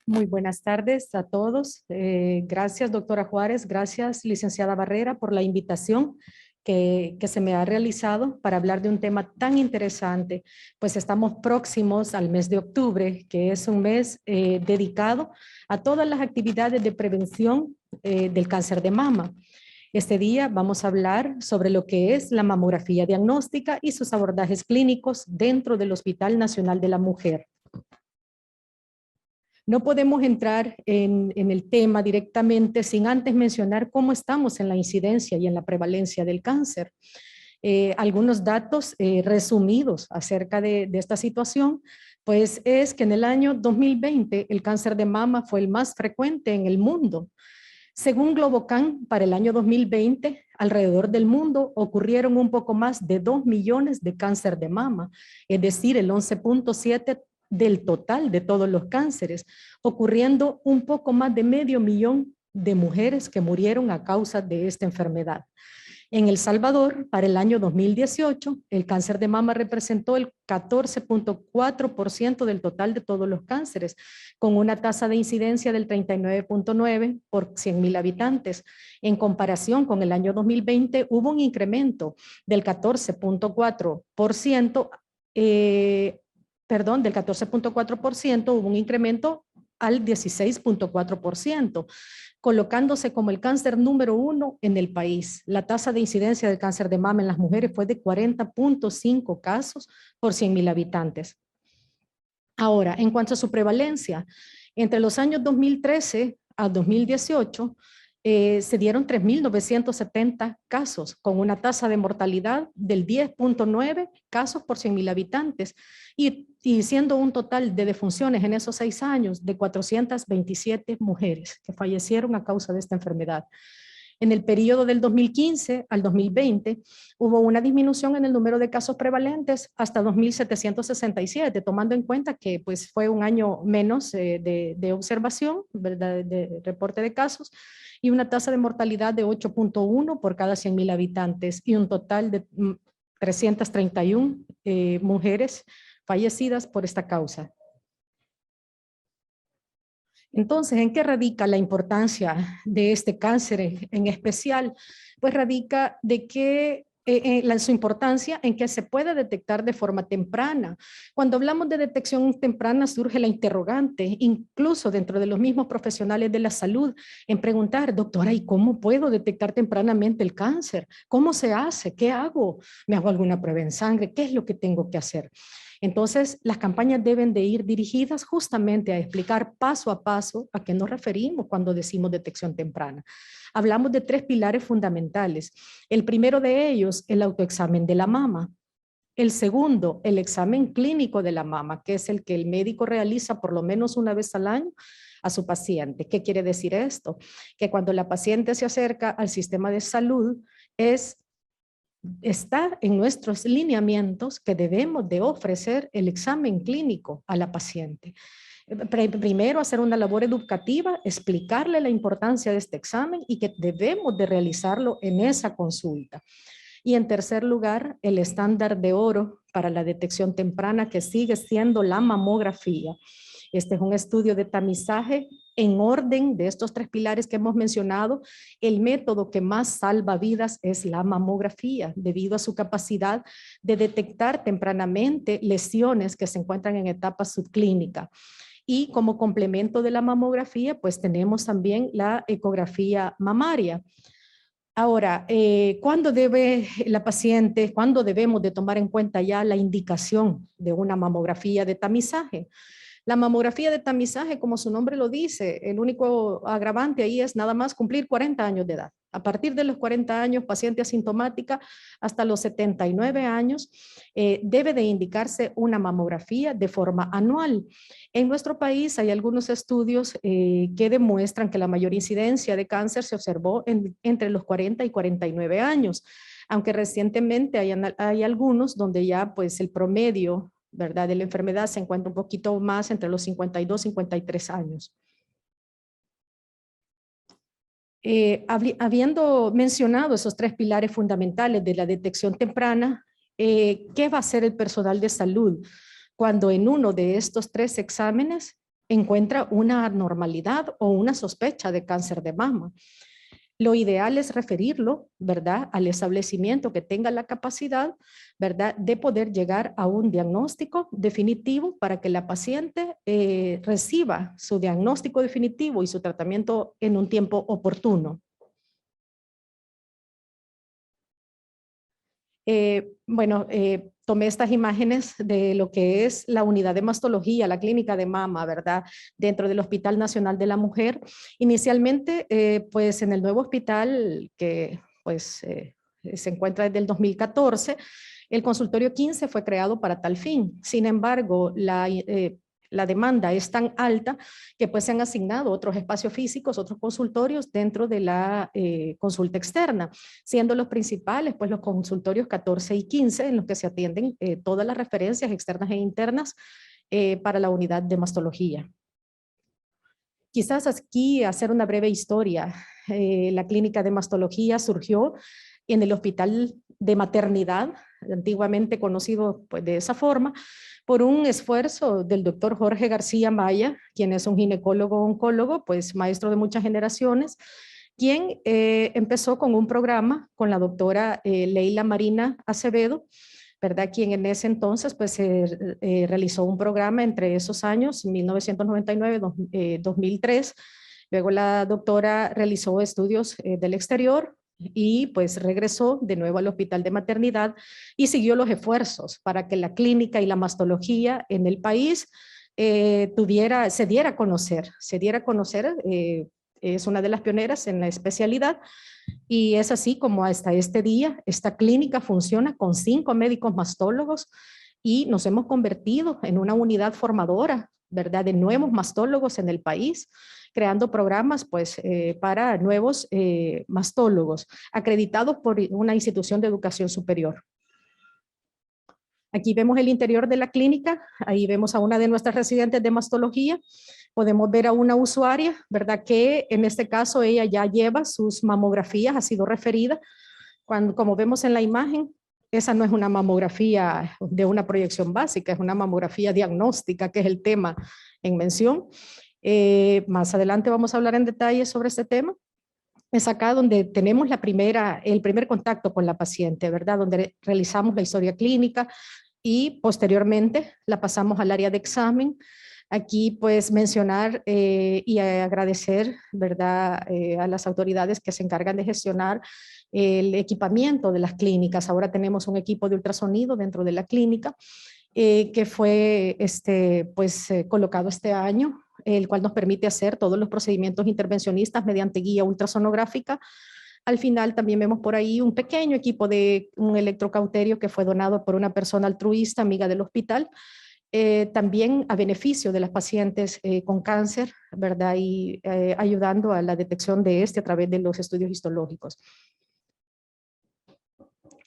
Muy buenas tardes a todos. Gracias, doctora Juárez. Gracias, licenciada Barrera, por la invitación que se me ha realizado para hablar de un tema tan interesante. Pues estamos próximos al mes de octubre, que es un mes dedicado a todas las actividades de prevención del cáncer de mama. Este día vamos a hablar sobre lo que es la mamografía diagnóstica y sus abordajes clínicos dentro del Hospital Nacional de la Mujer. No podemos entrar en el tema directamente sin antes mencionar cómo estamos en la incidencia y en la prevalencia del cáncer. Algunos datos resumidos acerca de esta situación, pues es que en el año 2020 el cáncer de mama fue el más frecuente en el mundo. Según Globocan, para el año 2020, alrededor del mundo ocurrieron un poco más de 2 millones de cáncer de mama, es decir, el 11.7% del total de todos los cánceres, ocurriendo un poco más de 500.000 de mujeres que murieron a causa de esta enfermedad. En El Salvador, para el año 2018, el cáncer de mama representó el 14.4% del total de todos los cánceres, con una tasa de incidencia del 39.9 por 100.000 habitantes. En comparación con el año 2020, hubo un incremento del 14.4%, del 14.4%, hubo un incremento al 16.4%, colocándose como el cáncer número 1 en el país. La tasa de incidencia del cáncer de mama en las mujeres fue de 40.5 casos por 100.000 habitantes. Ahora, en cuanto a su prevalencia, entre los años 2013 a 2018, se dieron 3.970 casos, con una tasa de mortalidad del 10.9 casos por 100.000 habitantes, y siendo un total de defunciones en esos 6 años de 427 mujeres que fallecieron a causa de esta enfermedad. En el periodo del 2015 al 2020 hubo una disminución en el número de casos prevalentes hasta 2.767, tomando en cuenta que pues, fue un año menos de observación, ¿verdad? De reporte de casos, y una tasa de mortalidad de 8.1 por cada 100.000 habitantes y un total de 331 mujeres fallecidas por esta causa. Entonces, ¿en qué radica la importancia de este cáncer en especial? Pues radica de que su importancia en que se puede detectar de forma temprana. Cuando hablamos de detección temprana surge la interrogante, incluso dentro de los mismos profesionales de la salud, en preguntar, doctora, ¿y cómo puedo detectar tempranamente el cáncer? ¿Cómo se hace? ¿Qué hago? ¿Me hago alguna prueba en sangre? ¿Qué es lo que tengo que hacer? Entonces, las campañas deben de ir dirigidas justamente a explicar paso a paso a qué nos referimos cuando decimos detección temprana. Hablamos de 3 pilares fundamentales. El primero de ellos, el autoexamen de la mama. El segundo, el examen clínico de la mama, que es el que el médico realiza por lo menos una vez al año a su paciente. ¿Qué quiere decir esto? Que cuando la paciente se acerca al sistema de salud, está en nuestros lineamientos que debemos de ofrecer el examen clínico a la paciente. Primero, hacer una labor educativa, explicarle la importancia de este examen y que debemos de realizarlo en esa consulta. Y en tercer lugar, el estándar de oro para la detección temprana, que sigue siendo la mamografía. Este es un estudio de tamizaje en orden de estos 3 pilares que hemos mencionado. El método que más salva vidas es la mamografía, debido a su capacidad de detectar tempranamente lesiones que se encuentran en etapa subclínica. Y como complemento de la mamografía, pues tenemos también la ecografía mamaria. Ahora, ¿cuándo debemos de tomar en cuenta ya la indicación de una mamografía de tamizaje? La mamografía de tamizaje, como su nombre lo dice, el único agravante ahí es nada más cumplir 40 años de edad. A partir de los 40 años, paciente asintomática, hasta los 79 años, debe de indicarse una mamografía de forma anual. En nuestro país hay algunos estudios que demuestran que la mayor incidencia de cáncer se observó entre los 40 y 49 años, aunque recientemente hay algunos donde ya pues el promedio, ¿verdad?, de la enfermedad se encuentra un poquito más entre los 52 y 53 años. Habiendo mencionado esos 3 pilares fundamentales de la detección temprana, ¿qué va a hacer el personal de salud cuando en uno de estos 3 exámenes encuentra una anormalidad o una sospecha de cáncer de mama. Lo ideal es referirlo, ¿verdad?, al establecimiento que tenga la capacidad, ¿verdad?, de poder llegar a un diagnóstico definitivo para que la paciente reciba su diagnóstico definitivo y su tratamiento en un tiempo oportuno. Tomé estas imágenes de lo que es la unidad de mastología, la clínica de mama, ¿verdad? Dentro del Hospital Nacional de la Mujer. Inicialmente, pues en el nuevo hospital que pues se encuentra desde el 2014, el consultorio 15 fue creado para tal fin. Sin embargo, la demanda es tan alta que pues se han asignado otros espacios físicos, otros consultorios dentro de la consulta externa, siendo los principales pues los consultorios 14 y 15 en los que se atienden todas las referencias externas e internas para la unidad de mastología. Quizás aquí hacer una breve historia. La clínica de mastología surgió en el hospital de maternidad, antiguamente conocido pues, de esa forma, por un esfuerzo del doctor Jorge García Maya, quien es un ginecólogo-oncólogo, pues maestro de muchas generaciones, quien empezó con un programa con la doctora Leila Marina Acevedo, ¿verdad? Quien en ese entonces pues realizó un programa entre esos años, 1999-2003. Luego la doctora realizó estudios del exterior y pues regresó de nuevo al hospital de maternidad y siguió los esfuerzos para que la clínica y la mastología en el país se diera a conocer, es una de las pioneras en la especialidad y es así como hasta este día esta clínica funciona con 5 médicos mastólogos y nos hemos convertido en una unidad formadora, ¿verdad?, de nuevos mastólogos en el país, creando programas pues para nuevos mastólogos acreditados por una institución de educación superior. Aquí vemos el interior de la clínica, ahí vemos a una de nuestras residentes de mastología, podemos ver a una usuaria, ¿verdad?, que en este caso ella ya lleva sus mamografías, ha sido referida. Como vemos en la imagen, esa no es una mamografía de una proyección básica, es una mamografía diagnóstica, que es el tema en mención. Más adelante vamos a hablar en detalle sobre este tema. Es acá donde tenemos el primer contacto con la paciente, ¿verdad?, donde realizamos la historia clínica y posteriormente la pasamos al área de examen. Aquí pues mencionar y agradecer, ¿verdad?, a las autoridades que se encargan de gestionar el equipamiento de las clínicas. Ahora tenemos un equipo de ultrasonido dentro de la clínica que fue colocado este año, el cual nos permite hacer todos los procedimientos intervencionistas mediante guía ultrasonográfica. Al final también vemos por ahí un pequeño equipo de un electrocauterio que fue donado por una persona altruista, amiga del hospital, también a beneficio de las pacientes con cáncer, ¿verdad? Y ayudando a la detección de este a través de los estudios histológicos.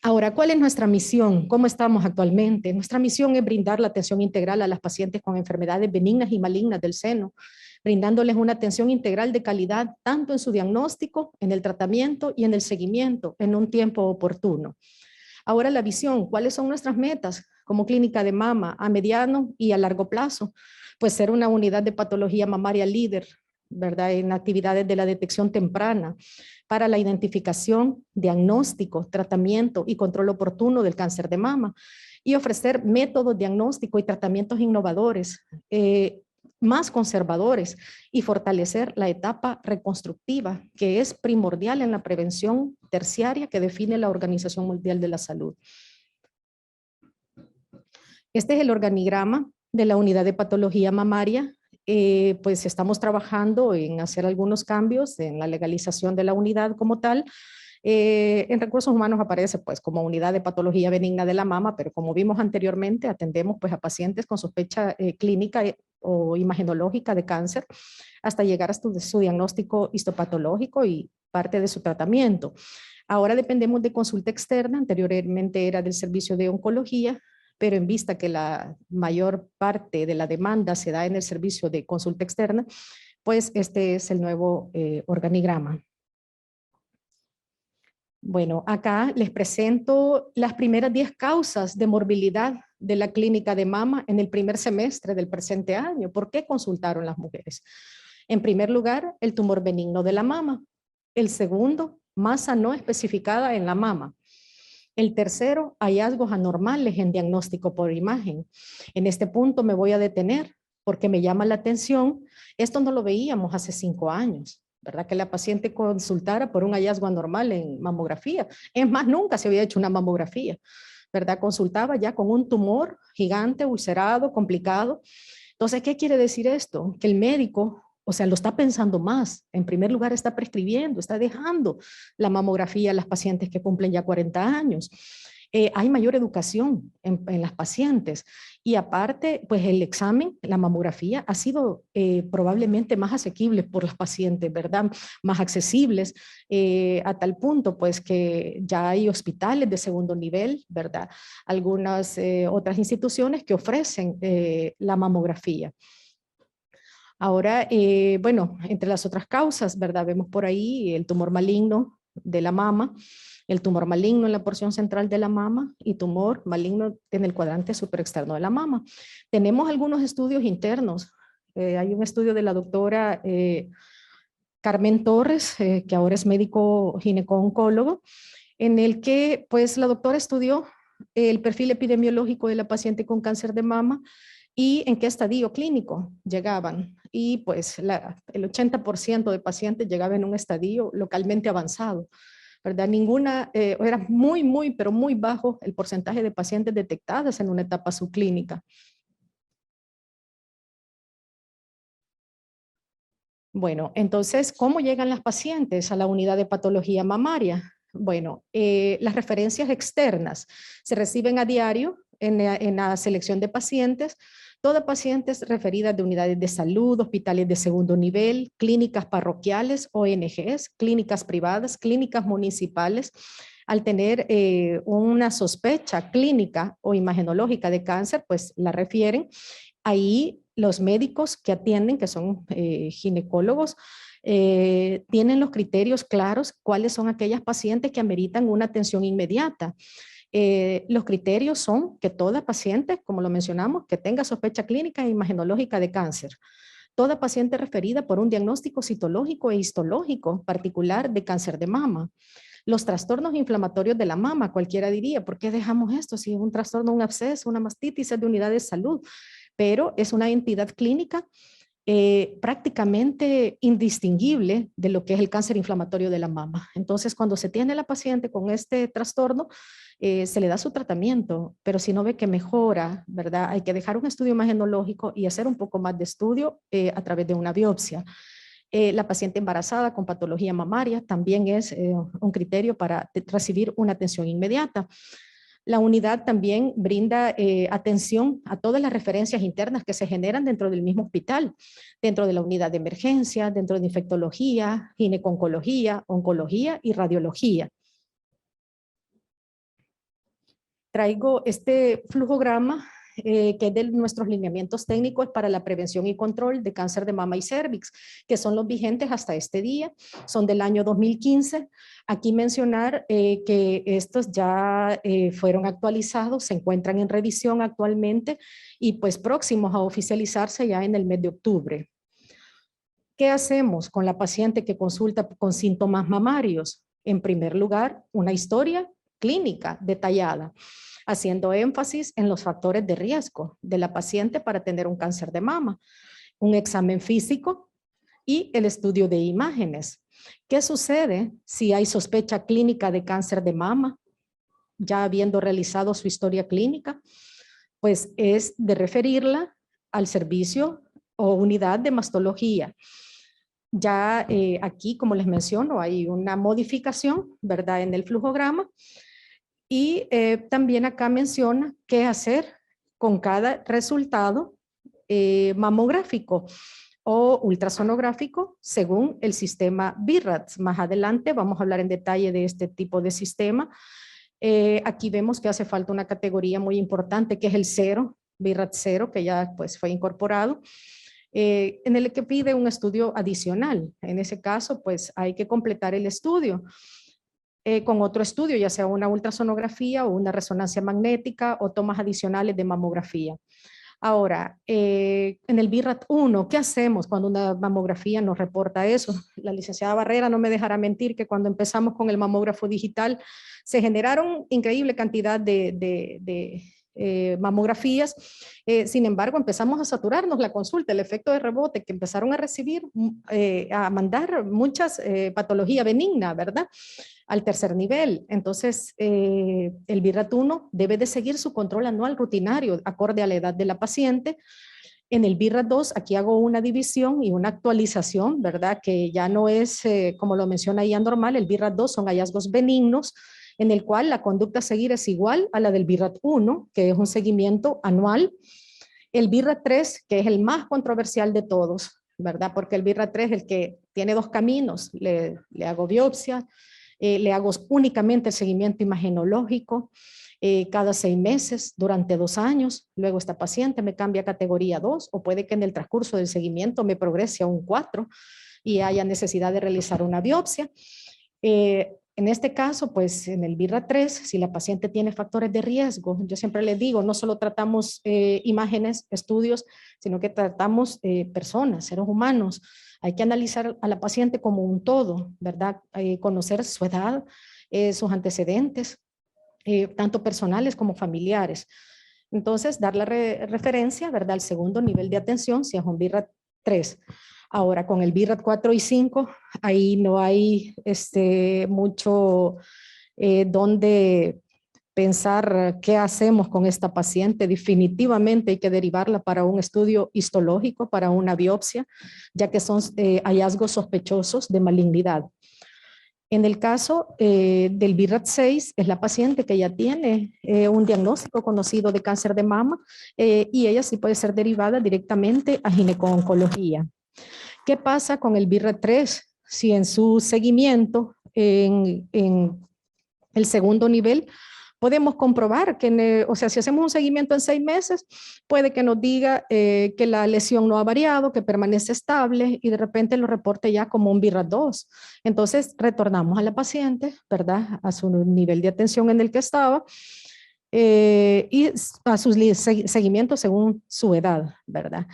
Ahora, ¿cuál es nuestra misión? ¿Cómo estamos actualmente? Nuestra misión es brindar la atención integral a las pacientes con enfermedades benignas y malignas del seno, brindándoles una atención integral de calidad, tanto en su diagnóstico, en el tratamiento y en el seguimiento, en un tiempo oportuno. Ahora la visión, ¿cuáles son nuestras metas como clínica de mama a mediano y a largo plazo? Pues ser una unidad de patología mamaria líder, ¿verdad?, en actividades de la detección temprana para la identificación, diagnóstico, tratamiento y control oportuno del cáncer de mama y ofrecer métodos diagnósticos y tratamientos innovadores, más conservadores y fortalecer la etapa reconstructiva, que es primordial en la prevención terciaria que define la Organización Mundial de la Salud. Este es el organigrama de la unidad de patología mamaria. Pues estamos trabajando en hacer algunos cambios en la legalización de la unidad como tal. En recursos humanos aparece pues como unidad de patología benigna de la mama, pero como vimos anteriormente, atendemos pues a pacientes con sospecha clínica o imagenológica de cáncer hasta llegar a su diagnóstico histopatológico y parte de su tratamiento. Ahora dependemos de consulta externa, anteriormente era del servicio de oncología, pero en vista que la mayor parte de la demanda se da en el servicio de consulta externa, pues este es el nuevo organigrama. Bueno, acá les presento las primeras 10 causas de morbilidad de la clínica de mama en el primer semestre del presente año. ¿Por qué consultaron las mujeres? En primer lugar, el tumor benigno de la mama. El segundo, masa no especificada en la mama. El tercero, hallazgos anormales en diagnóstico por imagen. En este punto me voy a detener porque me llama la atención. Esto no lo veíamos hace 5 años, ¿verdad? Que la paciente consultara por un hallazgo anormal en mamografía. Es más, nunca se había hecho una mamografía, ¿verdad? Consultaba ya con un tumor gigante, ulcerado, complicado. Entonces, ¿qué quiere decir esto? Que el médico, o sea, lo está pensando más. En primer lugar, está prescribiendo, está dejando la mamografía a las pacientes que cumplen ya 40 años. Hay mayor educación en las pacientes y aparte, pues el examen, la mamografía ha sido probablemente más asequible por las pacientes, ¿verdad? Más accesibles a tal punto, pues que ya hay hospitales de segundo nivel, ¿verdad? Algunas otras instituciones que ofrecen la mamografía. Ahora, bueno, entre las otras causas, ¿verdad? Vemos por ahí el tumor maligno de la mama, el tumor maligno en la porción central de la mama y tumor maligno en el cuadrante superexterno de la mama. Tenemos algunos estudios internos. Hay un estudio de la doctora Carmen Torres, que ahora es médico gineco-oncólogo, en el que pues la doctora estudió el perfil epidemiológico de la paciente con cáncer de mama y en qué estadio clínico llegaban. Y pues el 80% de pacientes llegaban en un estadio localmente avanzado, ¿verdad? Ninguna, era muy, pero muy bajo el porcentaje de pacientes detectadas en una etapa subclínica. Bueno, entonces, ¿cómo llegan las pacientes a la unidad de patología mamaria? Bueno, las referencias externas se reciben a diario en la selección de pacientes. Todas pacientes referidas de unidades de salud, hospitales de segundo nivel, clínicas parroquiales, ONGs, clínicas privadas, clínicas municipales, al tener una sospecha clínica o imagenológica de cáncer, pues la refieren. Ahí los médicos que atienden, que son ginecólogos, tienen los criterios claros, cuáles son aquellas pacientes que ameritan una atención inmediata. Los criterios son que toda paciente, como lo mencionamos, que tenga sospecha clínica e imagenológica de cáncer. Toda paciente referida por un diagnóstico citológico e histológico particular de cáncer de mama. Los trastornos inflamatorios de la mama, cualquiera diría, ¿por qué dejamos esto? Si es un trastorno, un absceso, una mastitis, es de unidad de salud, pero es una entidad clínica prácticamente indistinguible de lo que es el cáncer inflamatorio de la mama. Entonces, cuando se tiene la paciente con este trastorno, se le da su tratamiento, pero si no ve que mejora, ¿verdad? Hay que dejar un estudio imagenológico y hacer un poco más de estudio a través de una biopsia. La paciente embarazada con patología mamaria también es un criterio para recibir una atención inmediata. La unidad también brinda atención a todas las referencias internas que se generan dentro del mismo hospital, dentro de la unidad de emergencia, dentro de infectología, gineconcología, oncología y radiología. Traigo este flujograma que es de nuestros lineamientos técnicos para la prevención y control de cáncer de mama y cérvix, que son los vigentes hasta este día, son del año 2015. Aquí mencionar que estos ya fueron actualizados, se encuentran en revisión actualmente y pues próximos a oficializarse ya en el mes de octubre. ¿Qué hacemos con la paciente que consulta con síntomas mamarios? En primer lugar, una historia clínica detallada, haciendo énfasis en los factores de riesgo de la paciente para tener un cáncer de mama, un examen físico y el estudio de imágenes. ¿Qué sucede si hay sospecha clínica de cáncer de mama, ya habiendo realizado su historia clínica? Pues es de referirla al servicio o unidad de mastología. Ya aquí, como les menciono, hay una modificación, ¿verdad?, en el flujograma. Y también acá menciona qué hacer con cada resultado mamográfico o ultrasonográfico según el sistema BIRATS. Más adelante vamos a hablar en detalle de este tipo de sistema. Aquí vemos que hace falta una categoría muy importante que es el 0, BIRATS 0, que ya pues fue incorporado. En el que pide un estudio adicional. En ese caso, pues hay que completar el estudio. con otro estudio, ya sea una ultrasonografía o una resonancia magnética o tomas adicionales de mamografía. Ahora, en el BIRAT-1, ¿qué hacemos cuando una mamografía nos reporta eso? La licenciada Barrera no me dejará mentir que cuando empezamos con el mamógrafo digital se generaron increíble cantidad de mamografías. Sin embargo, empezamos a saturarnos la consulta, el efecto de rebote, que empezaron a recibir, a mandar muchas patología benigna, ¿verdad? Al tercer nivel. Entonces, el BIRAT-1 debe de seguir su control anual rutinario, acorde a la edad de la paciente. En el BIRAT-2, aquí hago una división y una actualización, ¿verdad? Que ya no es, como lo menciona ahí, anormal. El BIRAT-2 son hallazgos benignos, en el cual la conducta a seguir es igual a la del BIRAT-1, que es un seguimiento anual. El BIRAT-3, que es el más controversial de todos, ¿verdad? Porque el BIRAT-3 es el que tiene dos caminos. Le hago biopsia, le hago únicamente el seguimiento imagenológico cada 6 meses durante 2 años. Luego esta paciente me cambia a categoría 2 o puede que en el transcurso del seguimiento me progrese a un 4 y haya necesidad de realizar una biopsia. En este caso, pues en el BIRAT-3, si la paciente tiene factores de riesgo, yo siempre les digo, no solo tratamos imágenes, estudios, sino que tratamos personas, seres humanos. Hay que analizar a la paciente como un todo, ¿verdad? Conocer su edad, sus antecedentes, tanto personales como familiares. Entonces, dar la referencia, ¿verdad? Al segundo nivel de atención, si es un BIRAT-3. Ahora, con el BIRAT-4 y 5, ahí no hay mucho donde pensar qué hacemos con esta paciente. Definitivamente hay que derivarla para un estudio histológico, para una biopsia, ya que son hallazgos sospechosos de malignidad. En el caso del BIRAT-6, es la paciente que ya tiene un diagnóstico conocido de cáncer de mama y ella sí puede ser derivada directamente a gineco-oncología. ¿Qué pasa con el BIRAT-3? Si en su seguimiento, en el segundo nivel, podemos comprobar que, o sea, si hacemos un seguimiento en 6 meses, puede que nos diga que la lesión no ha variado, que permanece estable y de repente lo reporte ya como un BIRAT-2. Entonces, retornamos a la paciente, ¿verdad? A su nivel de atención en el que estaba y a sus seguimientos según su edad, ¿verdad?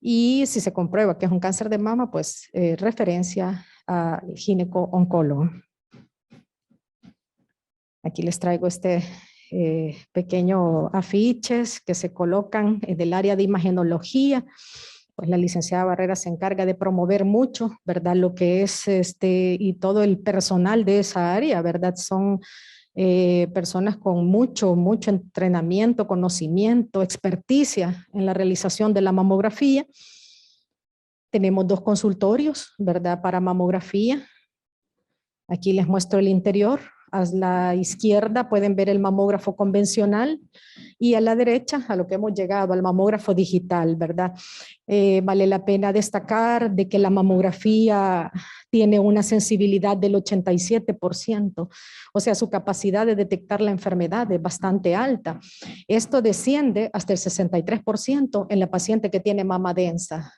Y si se comprueba que es un cáncer de mama, pues referencia a gineco-oncólogo. Aquí les traigo pequeño afiches que se colocan del área de imagenología. Pues la licenciada Barrera se encarga de promover mucho, ¿verdad? Lo que es y todo el personal de esa área, ¿verdad? Son personas con mucho entrenamiento, conocimiento, experticia en la realización de la mamografía. Tenemos 2 consultorios, ¿verdad? Para mamografía. Aquí les muestro el interior. A la izquierda pueden ver el mamógrafo convencional y a la derecha a lo que hemos llegado, al mamógrafo digital, ¿verdad? Vale la pena destacar de que la mamografía tiene una sensibilidad del 87%, o sea, su capacidad de detectar la enfermedad es bastante alta. Esto desciende hasta el 63% en la paciente que tiene mama densa.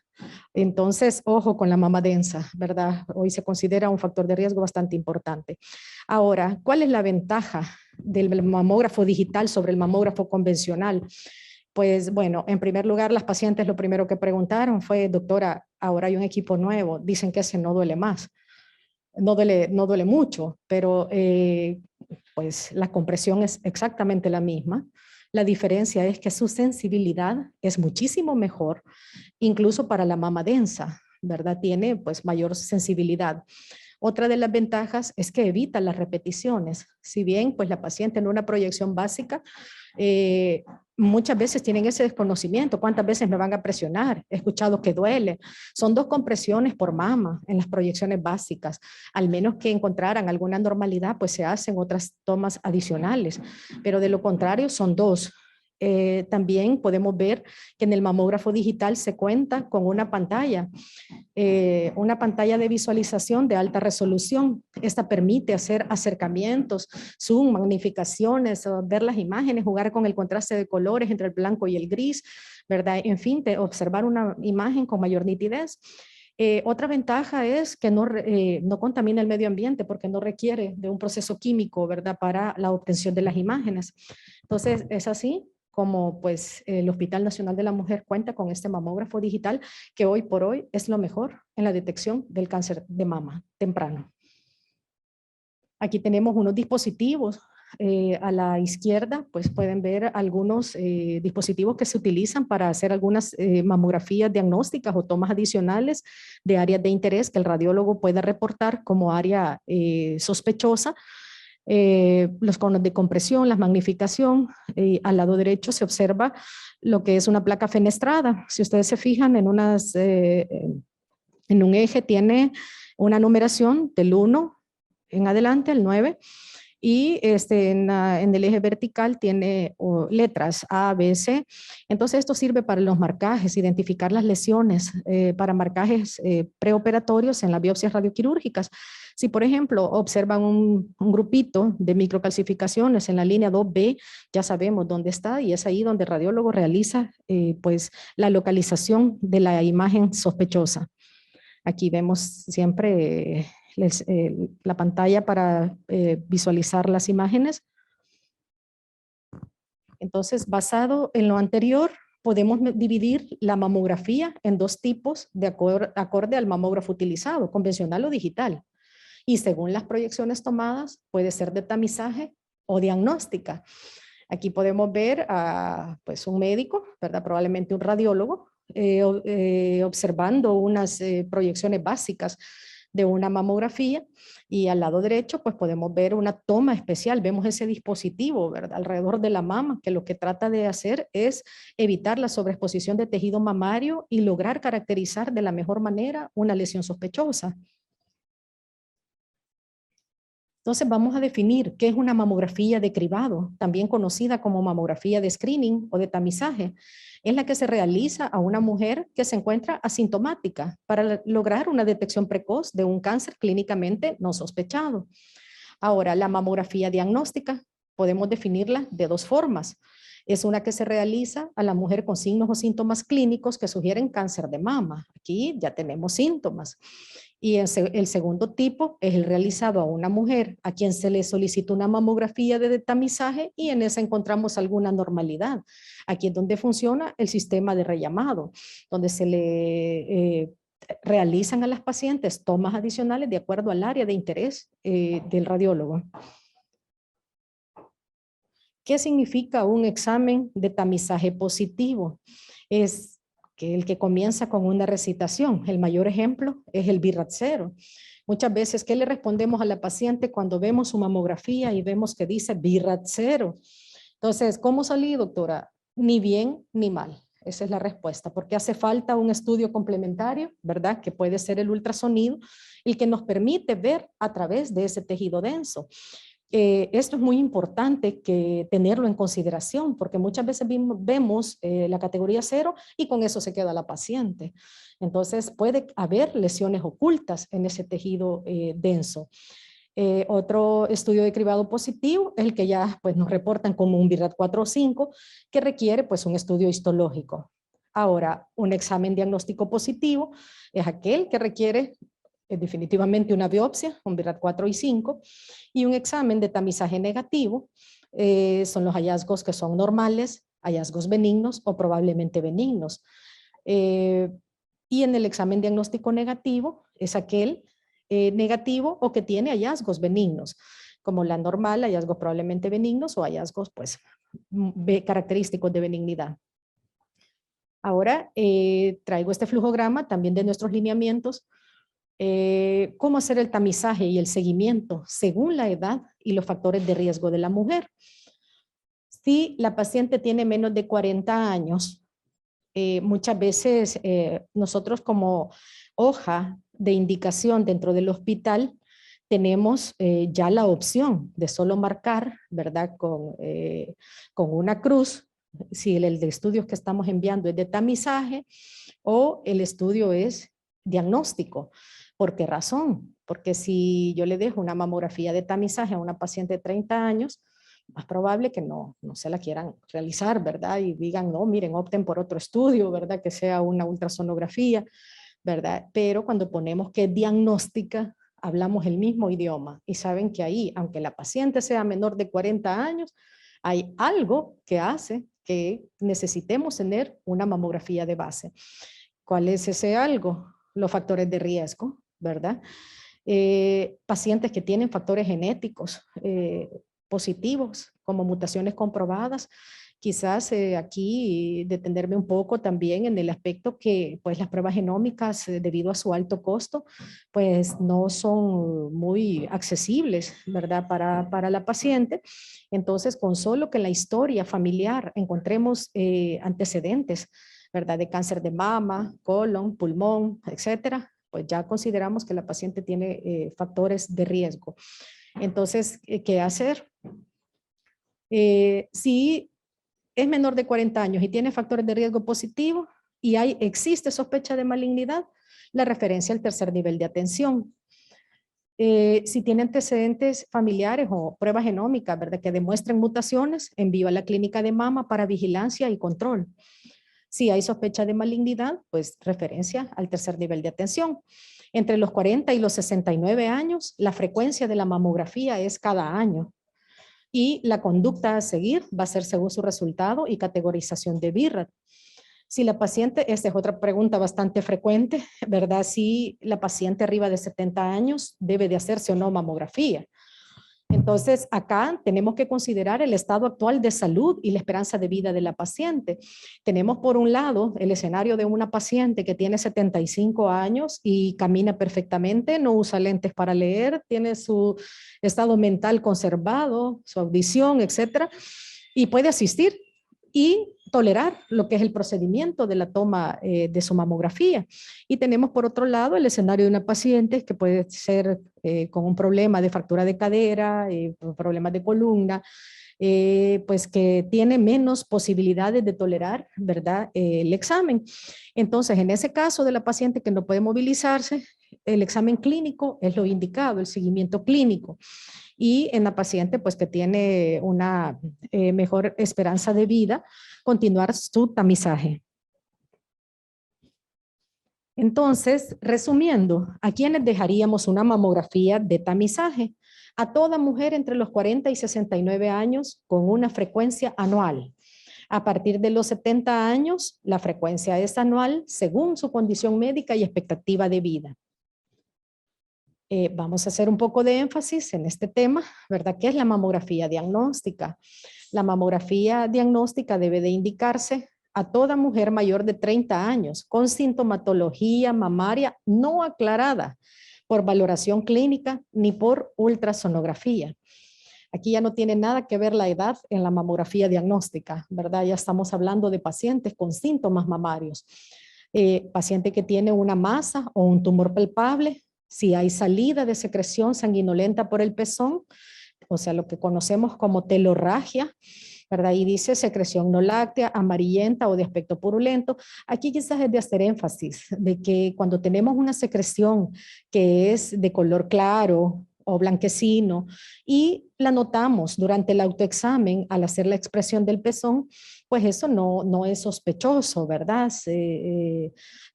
Entonces, ojo con la mama densa, ¿verdad? Hoy se considera un factor de riesgo bastante importante. Ahora, ¿cuál es la ventaja del mamógrafo digital sobre el mamógrafo convencional? Pues bueno, en primer lugar, las pacientes lo primero que preguntaron fue, doctora, ahora hay un equipo nuevo, dicen que ese no duele más. No duele mucho, pero pues la compresión es exactamente la misma. La diferencia es que su sensibilidad es muchísimo mejor, incluso para la mama densa, ¿verdad? Tiene pues mayor sensibilidad. Otra de las ventajas es que evita las repeticiones. Si bien pues la paciente en una proyección básica muchas veces tienen ese desconocimiento, cuántas veces me van a presionar, he escuchado que duele. Son 2 compresiones por mama en las proyecciones básicas, al menos que encontraran alguna anormalidad, pues se hacen otras tomas adicionales, pero de lo contrario son 2. También podemos ver que en el mamógrafo digital se cuenta con una pantalla de visualización de alta resolución. Esta permite hacer acercamientos, zoom, magnificaciones, ver las imágenes, jugar con el contraste de colores entre el blanco y el gris, ¿verdad? En fin, observar una imagen con mayor nitidez. Otra ventaja es que no contamina el medio ambiente porque no requiere de un proceso químico, ¿verdad? Para la obtención de las imágenes. Entonces, es así como pues el Hospital Nacional de la Mujer cuenta con este mamógrafo digital que hoy por hoy es lo mejor en la detección del cáncer de mama temprano. Aquí tenemos unos dispositivos. A la izquierda, pues pueden ver algunos dispositivos que se utilizan para hacer algunas mamografías diagnósticas o tomas adicionales de áreas de interés que el radiólogo pueda reportar como área sospechosa. Los conos de compresión, la magnificación. Al lado derecho se observa lo que es una placa fenestrada. Si ustedes se fijan en un eje tiene una numeración del 1 en adelante, el 9, y en el eje vertical tiene letras A, B, C. Entonces esto sirve para los marcajes, identificar las lesiones, para marcajes preoperatorios en las biopsias radioquirúrgicas. Si, por ejemplo, observan un grupito de microcalcificaciones en la línea 2B, ya sabemos dónde está y es ahí donde el radiólogo realiza pues, la localización de la imagen sospechosa. Aquí vemos siempre la pantalla para visualizar las imágenes. Entonces, basado en lo anterior, podemos dividir la mamografía en dos tipos de acorde al mamógrafo utilizado, convencional o digital. Y según las proyecciones tomadas, puede ser de tamizaje o diagnóstica. Aquí podemos ver a pues, un médico, ¿verdad? Probablemente un radiólogo, observando unas proyecciones básicas de una mamografía, y al lado derecho pues podemos ver una toma especial, vemos ese dispositivo, ¿verdad? Alrededor de la mama, que lo que trata de hacer es evitar la sobreexposición de tejido mamario y lograr caracterizar de la mejor manera una lesión sospechosa. Entonces vamos a definir qué es una mamografía de cribado, también conocida como mamografía de screening o de tamizaje. Es la que se realiza a una mujer que se encuentra asintomática para lograr una detección precoz de un cáncer clínicamente no sospechado. Ahora, la mamografía diagnóstica podemos definirla de dos formas. Es una que se realiza a la mujer con signos o síntomas clínicos que sugieren cáncer de mama. Aquí ya tenemos síntomas. Y el segundo tipo es el realizado a una mujer a quien se le solicita una mamografía de tamizaje y en esa encontramos alguna normalidad. Aquí es donde funciona el sistema de rellamado, donde se le realizan a las pacientes tomas adicionales de acuerdo al área de interés del radiólogo. ¿Qué significa un examen de tamizaje positivo? Es que el que comienza con una recitación. El mayor ejemplo es el BIRAT 0. Muchas veces, ¿qué le respondemos a la paciente cuando vemos su mamografía y vemos que dice BIRAT 0? Entonces, ¿cómo salí, doctora? Ni bien ni mal. Esa es la respuesta, porque hace falta un estudio complementario, ¿verdad? Que puede ser el ultrasonido, el que nos permite ver a través de ese tejido denso. Esto es muy importante que tenerlo en consideración porque muchas veces vemos la categoría 0 y con eso se queda la paciente. Entonces puede haber lesiones ocultas en ese tejido denso. Otro estudio de cribado positivo es el que ya pues, nos reportan como un BIRAT 4 o 5 que requiere pues, un estudio histológico. Ahora, un examen diagnóstico positivo es aquel que requiere definitivamente una biopsia, un BIRAT 4 y 5, y un examen de tamizaje negativo, son los hallazgos que son normales, hallazgos benignos o probablemente benignos. Y en el examen diagnóstico negativo es aquel negativo o que tiene hallazgos benignos, como la normal, hallazgos probablemente benignos o hallazgos pues característicos de benignidad. Ahora traigo este flujograma también de nuestros lineamientos. Cómo hacer el tamizaje y el seguimiento según la edad y los factores de riesgo de la mujer. Si la paciente tiene menos de 40 años, muchas veces nosotros como hoja de indicación dentro del hospital tenemos ya la opción de solo marcar, ¿verdad? Con una cruz, si el de estudios que estamos enviando es de tamizaje o el estudio es diagnóstico. ¿Por qué razón? Porque si yo le dejo una mamografía de tamizaje a una paciente de 30 años, más probable que no se la quieran realizar, ¿verdad? Y digan, no, miren, opten por otro estudio, ¿verdad? Que sea una ultrasonografía. ¿verdad? Pero cuando ponemos que diagnóstica, hablamos el mismo idioma y saben que ahí, aunque la paciente sea menor de 40 años, hay algo que hace que necesitemos tener una mamografía de base. ¿Cuál es ese algo? Los factores de riesgo, ¿verdad? Pacientes que tienen factores genéticos positivos, como mutaciones comprobadas. Quizás aquí detenerme un poco también en el aspecto que pues las pruebas genómicas debido a su alto costo pues no son muy accesibles, ¿verdad? Para la paciente. Entonces con solo que en la historia familiar encontremos antecedentes, ¿verdad? De cáncer de mama, colon, pulmón, etcétera, pues ya consideramos que la paciente tiene factores de riesgo. Entonces, ¿qué hacer? Si es menor de 40 años y tiene factores de riesgo positivo y existe sospecha de malignidad, la referencia al tercer nivel de atención. Si tiene antecedentes familiares o pruebas genómicas, ¿verdad? Que demuestren mutaciones, envío a la clínica de mama para vigilancia y control. Si hay sospecha de malignidad, pues referencia al tercer nivel de atención. Entre los 40 y los 69 años, la frecuencia de la mamografía es cada año y la conducta a seguir va a ser según su resultado y categorización de BIRAT. Si la paciente, esta es otra pregunta bastante frecuente, ¿verdad? Si la paciente arriba de 70 años debe de hacerse o no mamografía. Entonces, acá tenemos que considerar el estado actual de salud y la esperanza de vida de la paciente. Tenemos por un lado el escenario de una paciente que tiene 75 años y camina perfectamente, no usa lentes para leer, tiene su estado mental conservado, su audición, etcétera, y puede asistir y tolerar lo que es el procedimiento de la toma de su mamografía. Y tenemos por otro lado el escenario de una paciente que puede ser con un problema de fractura de cadera, problemas de columna, pues que tiene menos posibilidades de tolerar, ¿verdad? El examen. Entonces, en ese caso de la paciente que no puede movilizarse, el examen clínico es lo indicado, el seguimiento clínico. Y en la paciente pues que tiene una mejor esperanza de vida, continuar su tamizaje. Entonces, resumiendo, ¿a quiénes dejaríamos una mamografía de tamizaje? A toda mujer entre los 40 y 69 años con una frecuencia anual. A partir de los 70 años, la frecuencia es anual según su condición médica y expectativa de vida. Vamos a hacer un poco de énfasis en este tema, ¿verdad? ¿Qué es la mamografía diagnóstica? La mamografía diagnóstica debe de indicarse a toda mujer mayor de 30 años con sintomatología mamaria no aclarada por valoración clínica ni por ultrasonografía. Aquí ya no tiene nada que ver la edad en la mamografía diagnóstica, ¿verdad? Ya estamos hablando de pacientes con síntomas mamarios. Paciente que tiene una masa o un tumor palpable, si hay salida de secreción sanguinolenta por el pezón, o sea, lo que conocemos como telorragia, ¿verdad? Y dice secreción no láctea, amarillenta o de aspecto purulento. Aquí quizás es de hacer énfasis de que cuando tenemos una secreción que es de color claro o blanquecino y la notamos durante el autoexamen al hacer la expresión del pezón, pues eso no es sospechoso, ¿verdad?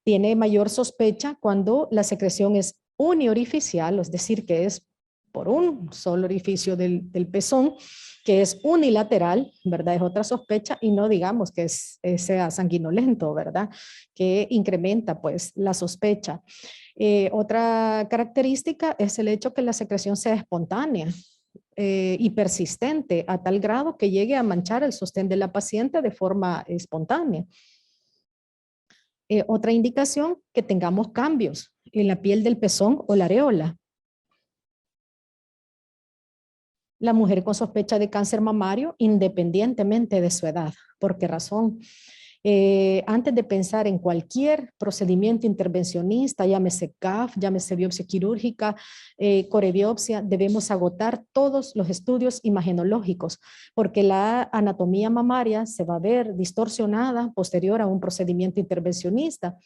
Tiene mayor sospecha cuando la secreción es uniorificial, es decir, que es por un solo orificio del pezón, que es unilateral, ¿verdad? Es otra sospecha y no digamos que sea sanguinolento, ¿verdad? Que incrementa pues la sospecha. Otra característica es el hecho que la secreción sea espontánea y persistente a tal grado que llegue a manchar el sostén de la paciente de forma espontánea. Otra indicación, que tengamos cambios en la piel del pezón o la areola. La mujer con sospecha de cáncer mamario, independientemente de su edad. ¿Por qué razón? Antes de pensar en cualquier procedimiento intervencionista, llámese CAF, llámese biopsia quirúrgica, corebiopsia, debemos agotar todos los estudios imagenológicos, porque la anatomía mamaria se va a ver distorsionada posterior a un procedimiento intervencionista.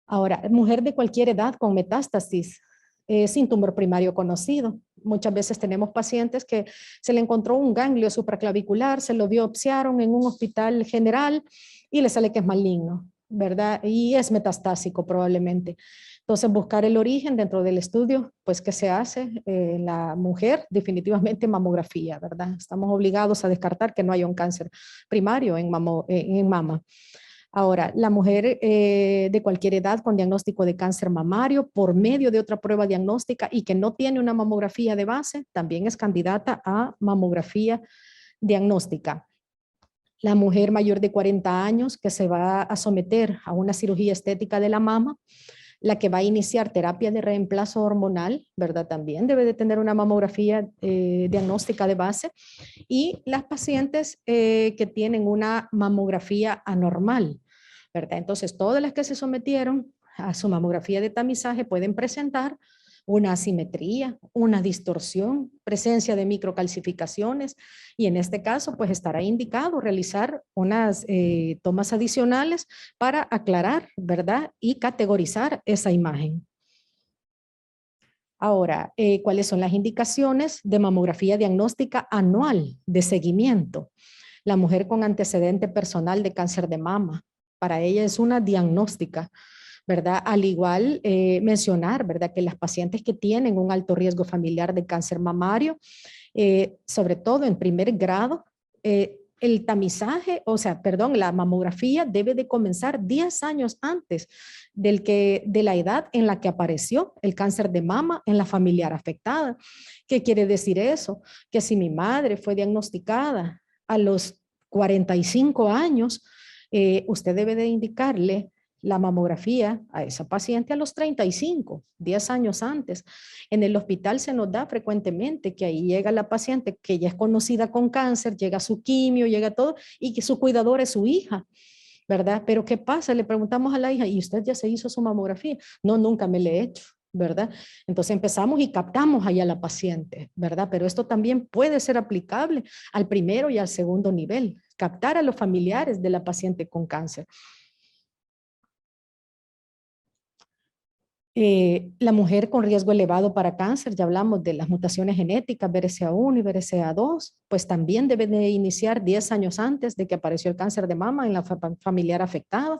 Ahora, mujer de cualquier edad con metástasis, sin tumor primario conocido. Muchas veces tenemos pacientes que se le encontró un ganglio supraclavicular, se lo biopsiaron en un hospital general y le sale que es maligno. ¿verdad? Y es metastásico probablemente. Entonces, buscar el origen dentro del estudio, pues, ¿qué se hace? La mujer, definitivamente mamografía, ¿verdad? Estamos obligados a descartar que no haya un cáncer primario en mama. Ahora, la mujer de cualquier edad con diagnóstico de cáncer mamario por medio de otra prueba diagnóstica y que no tiene una mamografía de base, también es candidata a mamografía diagnóstica. La mujer mayor de 40 años que se va a someter a una cirugía estética de la mama, la que va a iniciar terapia de reemplazo hormonal, ¿verdad? También debe de tener una mamografía diagnóstica de base. Y las pacientes que tienen una mamografía anormal, ¿verdad? Entonces, todas las que se sometieron a su mamografía de tamizaje pueden presentar una asimetría, una distorsión, presencia de microcalcificaciones y en este caso pues estará indicado realizar unas tomas adicionales para aclarar, ¿verdad? Y categorizar esa imagen. Ahora, ¿cuáles son las indicaciones de mamografía diagnóstica anual de seguimiento? La mujer con antecedente personal de cáncer de mama, para ella es una diagnóstica, ¿verdad? Al igual mencionar, ¿verdad? Que las pacientes que tienen un alto riesgo familiar de cáncer mamario, sobre todo en primer grado, el tamizaje, o sea, perdón, la mamografía debe de comenzar 10 años antes de la edad en la que apareció el cáncer de mama en la familiar afectada. ¿Qué quiere decir eso? Que si mi madre fue diagnosticada a los 45 años, usted debe de indicarle la mamografía a esa paciente a los 35, 10 años antes. En el hospital se nos da frecuentemente que ahí llega la paciente que ya es conocida con cáncer, llega su quimio, llega todo, y que su cuidador es su hija, ¿verdad? Pero ¿qué pasa? Le preguntamos a la hija, ¿y usted ya se hizo su mamografía? No, nunca me la he hecho, ¿verdad? Entonces empezamos y captamos ahí a la paciente, ¿verdad? Pero esto también puede ser aplicable al primero y al segundo nivel, captar a los familiares de la paciente con cáncer. La mujer con riesgo elevado para cáncer, ya hablamos de las mutaciones genéticas, BRCA1 y BRCA2, pues también debe de iniciar 10 años antes de que apareció el cáncer de mama en la familiar afectada.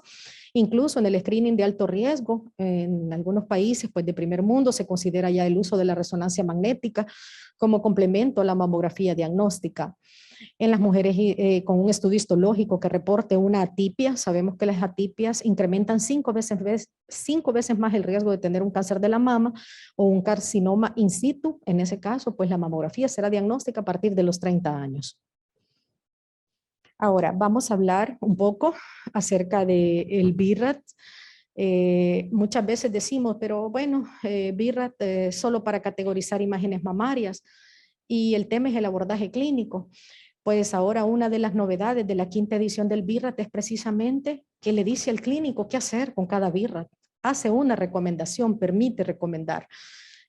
Incluso en el screening de alto riesgo, en algunos países pues, de primer mundo se considera ya el uso de la resonancia magnética como complemento a la mamografía diagnóstica. En las mujeres con un estudio histológico que reporte una atipia, sabemos que las atipias incrementan 5 veces más el riesgo de tener un cáncer de la mama o un carcinoma in situ. En ese caso, pues la mamografía será diagnóstica a partir de los 30 años. Ahora, vamos a hablar un poco acerca del BI-RAD. Muchas veces decimos, pero bueno, BI-RAD solo para categorizar imágenes mamarias y el tema es el abordaje clínico. Pues ahora una de las novedades de la 5ª edición del BI-RAD es precisamente que le dice al clínico qué hacer con cada BI-RAD. Hace una recomendación, permite recomendar.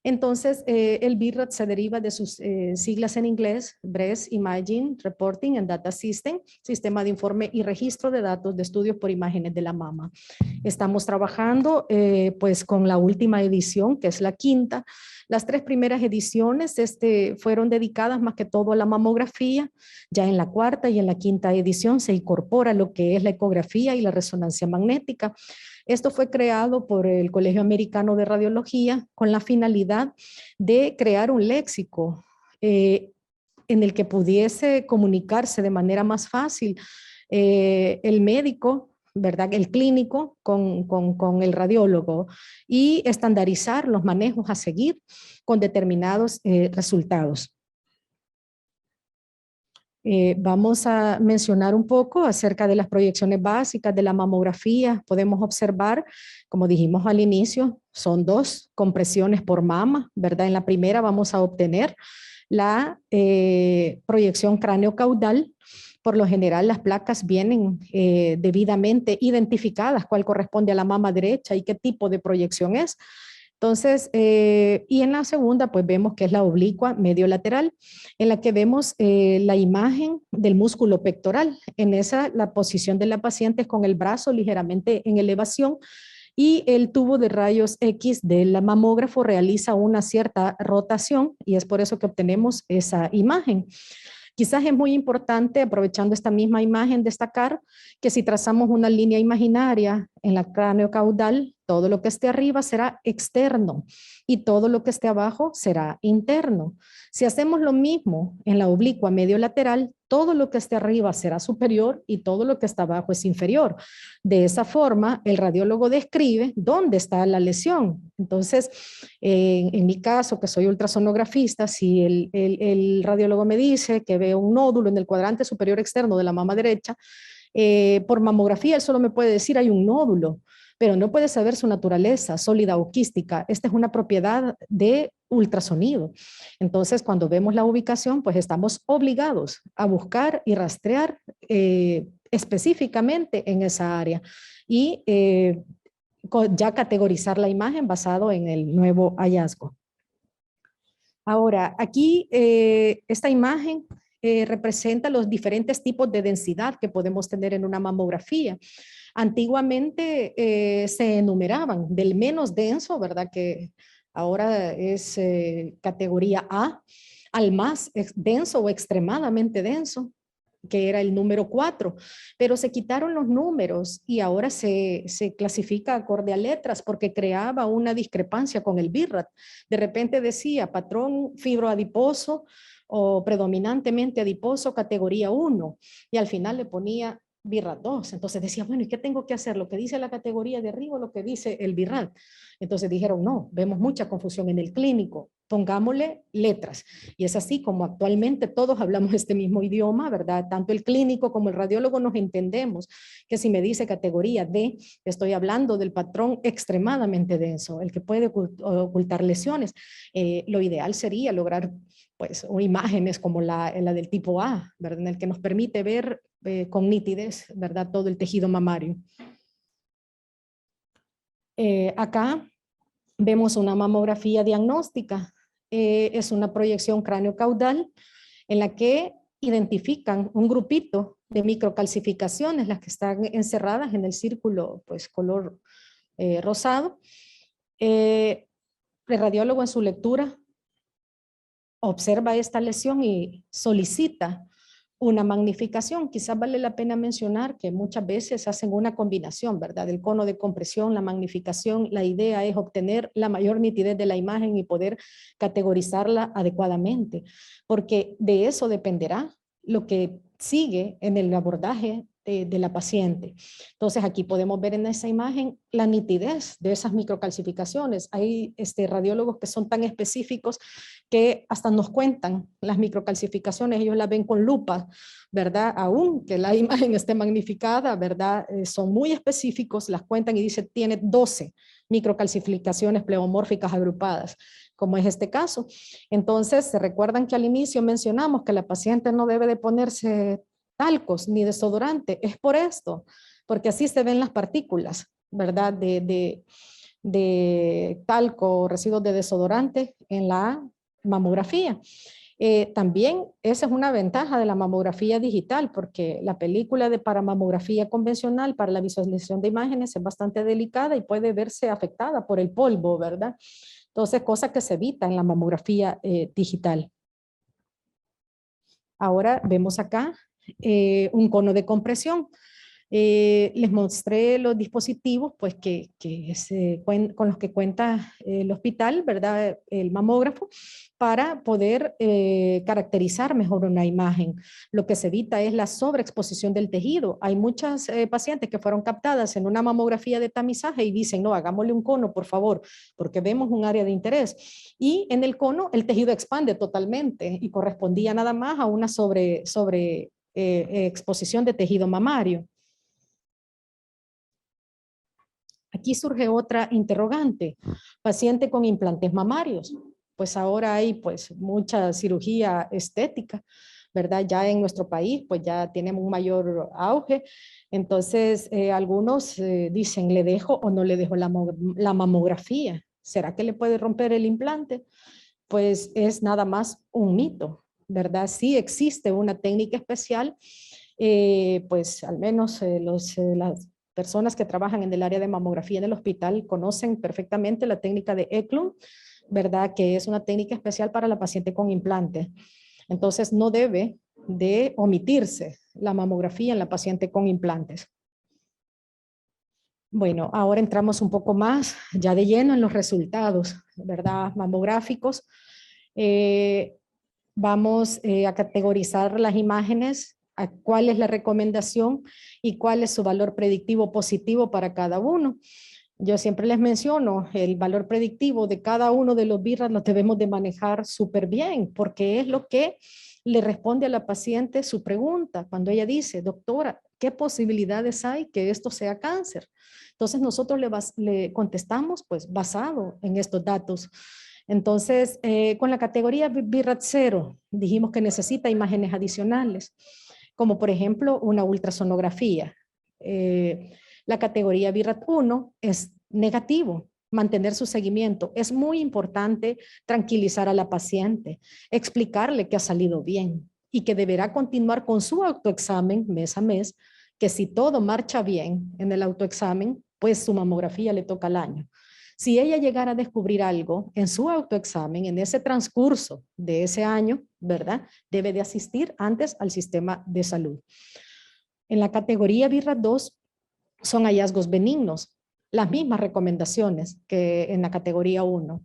Entonces, el BI-RAD se deriva de sus siglas en inglés, Breast Imaging Reporting and Data System, Sistema de Informe y Registro de Datos de Estudios por Imágenes de la Mama. Estamos trabajando pues con la última edición, que es la 5ª. Las 3 primeras ediciones fueron dedicadas más que todo a la mamografía. Ya en la 4ª y en la 5ª edición se incorpora lo que es la ecografía y la resonancia magnética. Esto fue creado por el Colegio Americano de Radiología con la finalidad de crear un léxico en el que pudiese comunicarse de manera más fácil el médico, ¿verdad? El clínico con el radiólogo y estandarizar los manejos a seguir con determinados resultados. Vamos a mencionar un poco acerca de las proyecciones básicas de la mamografía. Podemos observar, como dijimos al inicio, son 2 compresiones por mama, ¿verdad? En la primera vamos a obtener la proyección cráneo-caudal. Por lo general las placas vienen debidamente identificadas, cuál corresponde a la mama derecha y qué tipo de proyección es. Entonces, y en la segunda, pues vemos que es la oblicua medio lateral, en la que vemos la imagen del músculo pectoral. En esa, la posición de la paciente es con el brazo ligeramente en elevación y el tubo de rayos X del mamógrafo realiza una cierta rotación y es por eso que obtenemos esa imagen. Quizás es muy importante, aprovechando esta misma imagen, destacar que si trazamos una línea imaginaria en la cráneo caudal, todo lo que esté arriba será externo y todo lo que esté abajo será interno. Si hacemos lo mismo en la oblicua medio lateral, todo lo que esté arriba será superior y todo lo que está abajo es inferior. De esa forma, el radiólogo describe dónde está la lesión. Entonces, en mi caso, que soy ultrasonografista, si el radiólogo me dice que ve un nódulo en el cuadrante superior externo de la mama derecha, por mamografía él solo me puede decir hay un nódulo, pero no puede saber su naturaleza, sólida o quística. Esta es una propiedad de ultrasonido. Entonces, cuando vemos la ubicación, pues estamos obligados a buscar y rastrear específicamente en esa área y ya categorizar la imagen basado en el nuevo hallazgo. Ahora, aquí esta imagen representa los diferentes tipos de densidad que podemos tener en una mamografía. Antiguamente se enumeraban del menos denso, ¿verdad? Que ahora es categoría A, al más denso o extremadamente denso, que era el número 4, pero se quitaron los números y ahora se clasifica acorde a letras porque creaba una discrepancia con el BIRAT. De repente decía patrón fibroadiposo o predominantemente adiposo categoría 1 y al final le ponía BIRAT 2. Entonces decía, bueno, ¿y qué tengo que hacer? ¿Lo que dice la categoría de arriba o lo que dice el BIRAT? Entonces dijeron, no, vemos mucha confusión en el clínico, pongámosle letras. Y es así como actualmente todos hablamos este mismo idioma, ¿verdad? Tanto el clínico como el radiólogo nos entendemos, que si me dice categoría D, estoy hablando del patrón extremadamente denso, el que puede ocultar lesiones. Lo ideal sería lograr pues imágenes como la del tipo A, ¿verdad? En el que nos permite ver con nitidez, ¿verdad? Todo el tejido mamario. Acá vemos una mamografía diagnóstica. Es una proyección cráneo-caudal en la que identifican un grupito de microcalcificaciones, las que están encerradas en el círculo pues color rosado. El radiólogo en su lectura observa esta lesión y solicita una magnificación. Quizás vale la pena mencionar que muchas veces hacen una combinación, ¿verdad? El cono de compresión, la magnificación, la idea es obtener la mayor nitidez de la imagen y poder categorizarla adecuadamente, porque de eso dependerá lo que sigue en el abordaje de la paciente. Entonces aquí podemos ver en esa imagen la nitidez de esas microcalcificaciones. Hay radiólogos que son tan específicos que hasta nos cuentan las microcalcificaciones, ellos las ven con lupa, ¿verdad? Aunque la imagen esté magnificada, ¿verdad? Son muy específicos, las cuentan y dice tiene 12 microcalcificaciones pleomórficas agrupadas, como es este caso. Entonces, se recuerdan que al inicio mencionamos que la paciente no debe de ponerse talcos ni desodorante, es por esto, porque así se ven las partículas, ¿verdad? De talco o residuos de desodorante en la mamografía. También esa es una ventaja de la mamografía digital, porque la película para mamografía convencional, para la visualización de imágenes, es bastante delicada y puede verse afectada por el polvo, ¿verdad? Entonces, cosa que se evita en la mamografía digital. Ahora vemos acá un cono de compresión. Les mostré los dispositivos pues, con los que cuenta el hospital, ¿verdad? El mamógrafo, para poder caracterizar mejor una imagen. Lo que se evita es la sobreexposición del tejido. Hay muchas pacientes que fueron captadas en una mamografía de tamizaje y dicen, no, hagámosle un cono, por favor, porque vemos un área de interés. Y en el cono el tejido expande totalmente y correspondía nada más a una exposición de tejido mamario. Aquí surge otra interrogante. Paciente con implantes mamarios. Pues ahora hay pues mucha cirugía estética, ¿verdad? Ya en nuestro país pues ya tenemos un mayor auge. Entonces algunos dicen, ¿le dejo o no le dejo la mamografía? ¿Será que le puede romper el implante? Pues es nada más un mito, ¿verdad? Sí existe una técnica especial, pues al menos las personas que trabajan en el área de mamografía en el hospital conocen perfectamente la técnica de Eklund, ¿verdad? Que es una técnica especial para la paciente con implante. Entonces no debe de omitirse la mamografía en la paciente con implantes. Bueno, ahora entramos un poco más ya de lleno en los resultados, ¿verdad? Mamográficos. Vamos a categorizar las imágenes, a cuál es la recomendación y cuál es su valor predictivo positivo para cada uno. Yo siempre les menciono, el valor predictivo de cada uno de los BI-RADS lo debemos de manejar súper bien, porque es lo que le responde a la paciente su pregunta. Cuando ella dice, doctora, ¿qué posibilidades hay que esto sea cáncer? Entonces nosotros le contestamos pues basado en estos datos. Entonces, con la categoría BI-RAD 0, dijimos que necesita imágenes adicionales, como por ejemplo una ultrasonografía. La categoría BI-RAD 1 es negativo, mantener su seguimiento. Es muy importante tranquilizar a la paciente, explicarle que ha salido bien y que deberá continuar con su autoexamen mes a mes, que si todo marcha bien en el autoexamen, pues su mamografía le toca al año. Si ella llegara a descubrir algo en su autoexamen, en ese transcurso de ese año, ¿verdad? Debe de asistir antes al sistema de salud. En la categoría BI-RAD 2 son hallazgos benignos, las mismas recomendaciones que en la categoría 1.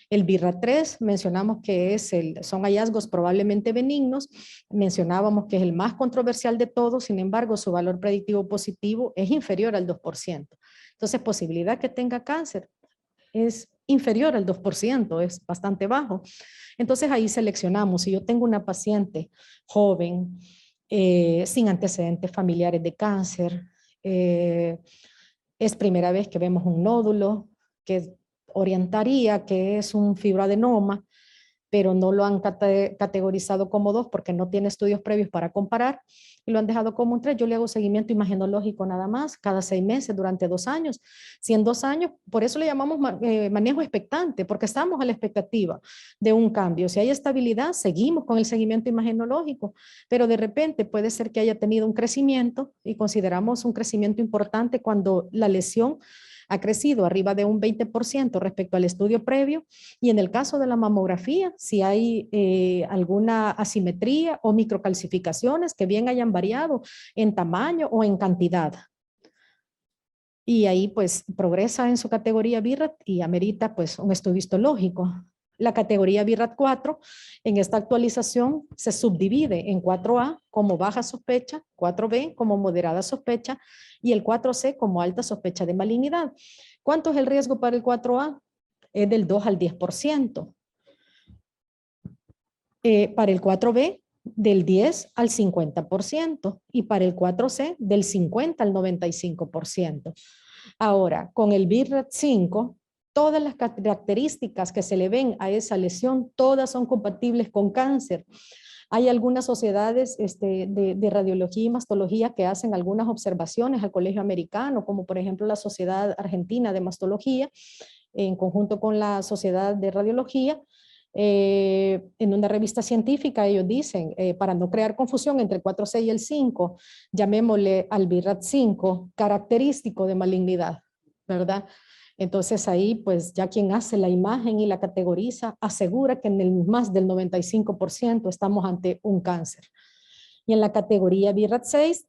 El BI-RAD 3 mencionamos que son hallazgos probablemente benignos, mencionábamos que es el más controversial de todos, sin embargo su valor predictivo positivo es inferior al 2%. Entonces posibilidad que tenga cáncer es inferior al 2%, es bastante bajo. Entonces ahí seleccionamos, si yo tengo una paciente joven, sin antecedentes familiares de cáncer, es primera vez que vemos un nódulo, que orientaría que es un fibroadenoma, pero no lo han categorizado como 2 porque no tiene estudios previos para comparar y lo han dejado como un 3. Yo le hago seguimiento imagenológico nada más, cada 6 meses durante 2 años. Si en 2 años, por eso le llamamos manejo expectante, porque estamos a la expectativa de un cambio. Si hay estabilidad, seguimos con el seguimiento imagenológico, pero de repente puede ser que haya tenido un crecimiento y consideramos un crecimiento importante cuando la lesión ha crecido arriba de un 20% respecto al estudio previo, y en el caso de la mamografía, si hay alguna asimetría o microcalcificaciones que bien hayan variado en tamaño o en cantidad. Y ahí pues progresa en su categoría BI-RAD y amerita pues un estudio histológico. La categoría BI-RAD 4 en esta actualización se subdivide en 4A como baja sospecha, 4B como moderada sospecha y el 4C como alta sospecha de malignidad. ¿Cuánto es el riesgo para el 4A? Es del 2 al 10%. Para el 4B, del 10 al 50%. Y para el 4C, del 50 al 95%. Ahora, con el BI-RAD 5, todas las características que se le ven a esa lesión, todas son compatibles con cáncer. Hay algunas sociedades de radiología y mastología que hacen algunas observaciones al Colegio Americano, como por ejemplo la Sociedad Argentina de Mastología, en conjunto con la Sociedad de Radiología. En una revista científica ellos dicen, para no crear confusión entre el 4C y el 5, llamémosle al BI-RAD 5 característico de malignidad, ¿verdad? Entonces ahí pues ya quien hace la imagen y la categoriza asegura que en el más del 95% estamos ante un cáncer. Y en la categoría BI-RAD 6,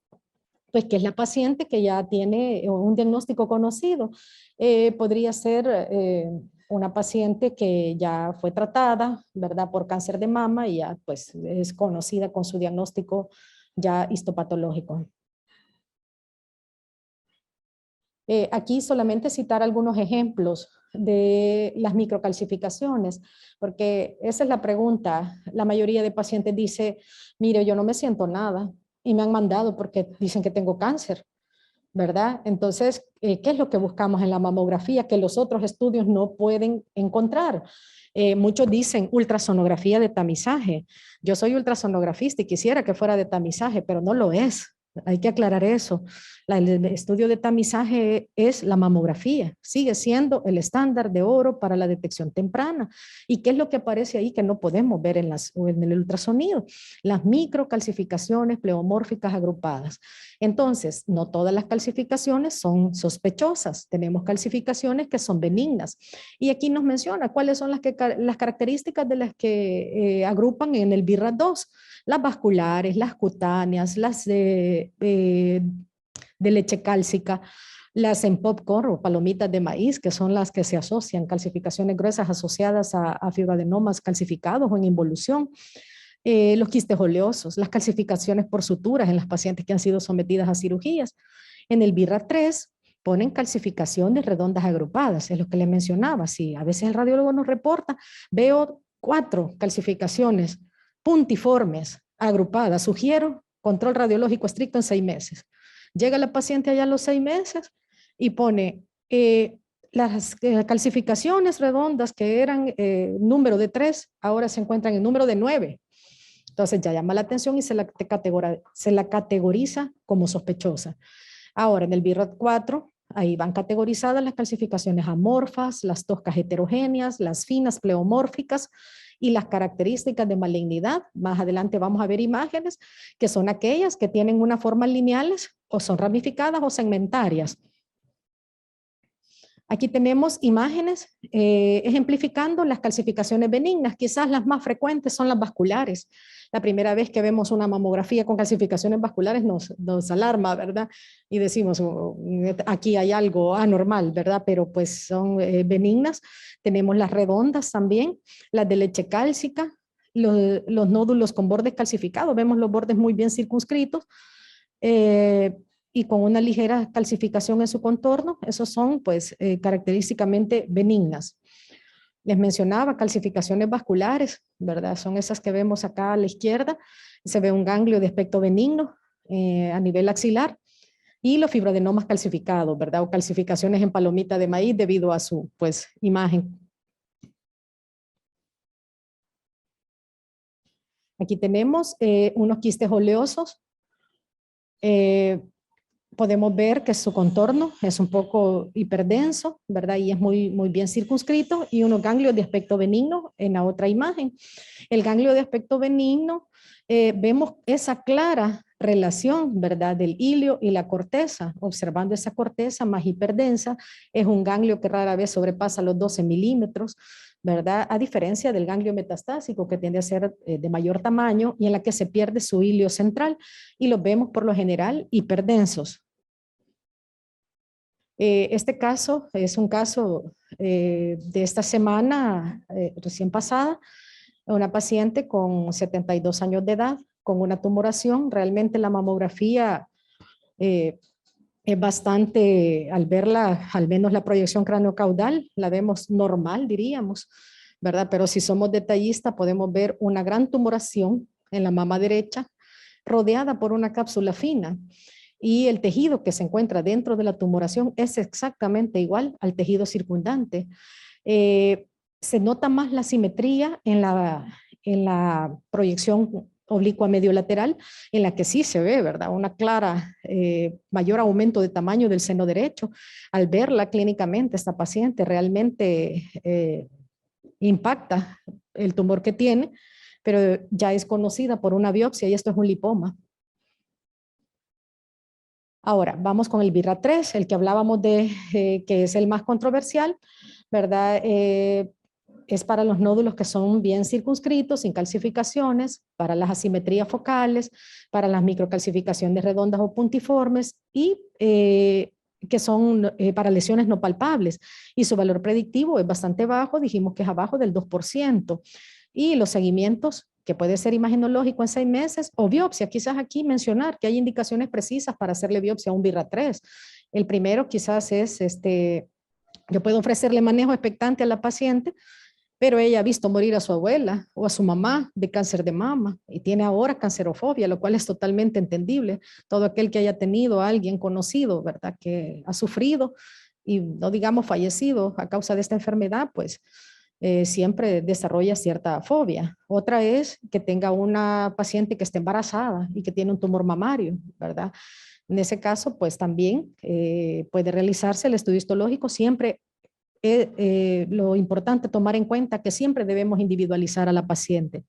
pues que es la paciente que ya tiene un diagnóstico conocido, podría ser una paciente que ya fue tratada, ¿verdad?, por cáncer de mama y ya pues es conocida con su diagnóstico ya histopatológico. Aquí solamente citar algunos ejemplos de las microcalcificaciones, porque esa es la pregunta. La mayoría de pacientes dice, mire, yo no me siento nada y me han mandado porque dicen que tengo cáncer, ¿verdad? Entonces, ¿qué es lo que buscamos en la mamografía que los otros estudios no pueden encontrar? Muchos dicen ultrasonografía de tamizaje. Yo soy ultrasonografista y quisiera que fuera de tamizaje, pero no lo es. Hay que aclarar eso. El estudio de tamizaje es la mamografía, sigue siendo el estándar de oro para la detección temprana. ¿Y qué es lo que aparece ahí que no podemos ver en el ultrasonido? Las microcalcificaciones pleomórficas agrupadas. Entonces, no todas las calcificaciones son sospechosas, tenemos calcificaciones que son benignas. Y aquí nos menciona cuáles son las características de las que agrupan en el BIRAT-2, las vasculares, las cutáneas, las de leche cálcica, las en popcorn o palomitas de maíz, que son las que se asocian, calcificaciones gruesas asociadas a fibroadenomas calcificados o en involución, los quistes oleosos, las calcificaciones por suturas en las pacientes que han sido sometidas a cirugías. En el BIRAT-3 ponen calcificaciones redondas agrupadas, es lo que les mencionaba. Si a veces el radiólogo nos reporta, veo 4 calcificaciones puntiformes agrupadas, sugiero control radiológico estricto en 6 meses. Llega la paciente allá a los 6 meses y pone las calcificaciones redondas que eran número de 3, ahora se encuentran en número de 9. Entonces ya llama la atención y se la categoriza como sospechosa. Ahora en el BIRAT-4, ahí van categorizadas las calcificaciones amorfas, las toscas heterogéneas, las finas pleomórficas y las características de malignidad. Más adelante vamos a ver imágenes que son aquellas que tienen una forma lineales o son ramificadas o segmentarias. Aquí tenemos imágenes ejemplificando las calcificaciones benignas. Quizás las más frecuentes son las vasculares. La primera vez que vemos una mamografía con calcificaciones vasculares nos alarma, ¿verdad? Y decimos, oh, aquí hay algo anormal, ¿verdad? Pero pues son benignas. Tenemos las redondas también, las de leche cálcica, los nódulos con bordes calcificados. Vemos los bordes muy bien circunscritos. Y con una ligera calcificación en su contorno, esos son pues característicamente benignas. Les mencionaba calcificaciones vasculares, ¿verdad? Son esas que vemos acá a la izquierda, se ve un ganglio de aspecto benigno a nivel axilar y los fibroadenomas calcificados, ¿verdad? O calcificaciones en palomita de maíz debido a su pues imagen. Aquí tenemos unos quistes oleosos. Podemos ver que su contorno es un poco hiperdenso, ¿verdad? Y es muy bien circunscrito, y unos ganglios de aspecto benigno en la otra imagen. El ganglio de aspecto benigno, vemos esa clara relación, ¿verdad? Del ilio y la corteza. Observando esa corteza más hiperdensa, es un ganglio que rara vez sobrepasa los 12 milímetros, ¿verdad? A diferencia del ganglio metastásico, que tiende a ser de mayor tamaño y en la que se pierde su ilio central, y los vemos por lo general hiperdensos. Este caso es un caso de esta semana recién pasada, una paciente con 72 años de edad, con una tumoración. Realmente la mamografía es bastante, al verla, al menos la proyección craneocaudal, la vemos normal, diríamos, ¿verdad? Pero si somos detallistas, podemos ver una gran tumoración en la mama derecha, rodeada por una cápsula fina. Y el tejido que se encuentra dentro de la tumoración es exactamente igual al tejido circundante. Se nota más la simetría en la proyección oblicua medio lateral, en la que sí se ve, ¿verdad? Una clara mayor aumento de tamaño del seno derecho. Al verla clínicamente, esta paciente realmente impacta el tumor que tiene, pero ya es conocida por una biopsia y esto es un lipoma. Ahora, vamos con el BIRAT-3, el que hablábamos de, que es el más controversial, ¿verdad? Es para los nódulos que son bien circunscritos, sin calcificaciones, para las asimetrías focales, para las microcalcificaciones redondas o puntiformes y que son para lesiones no palpables. Y su valor predictivo es bastante bajo, dijimos que es abajo del 2%. Y los seguimientos, que puede ser imagenológico en 6 meses o biopsia. Quizás aquí mencionar que hay indicaciones precisas para hacerle biopsia a un BIRAT-3. El primero quizás es, yo puedo ofrecerle manejo expectante a la paciente, pero ella ha visto morir a su abuela o a su mamá de cáncer de mama y tiene ahora cancerofobia, lo cual es totalmente entendible. Todo aquel que haya tenido a alguien conocido, ¿verdad?, que ha sufrido y no digamos fallecido a causa de esta enfermedad, pues siempre desarrolla cierta fobia. Otra es que tenga una paciente que esté embarazada y que tiene un tumor mamario, ¿verdad? En ese caso, pues también puede realizarse el estudio histológico. Siempre lo importante tomar en cuenta que siempre debemos individualizar a la paciente.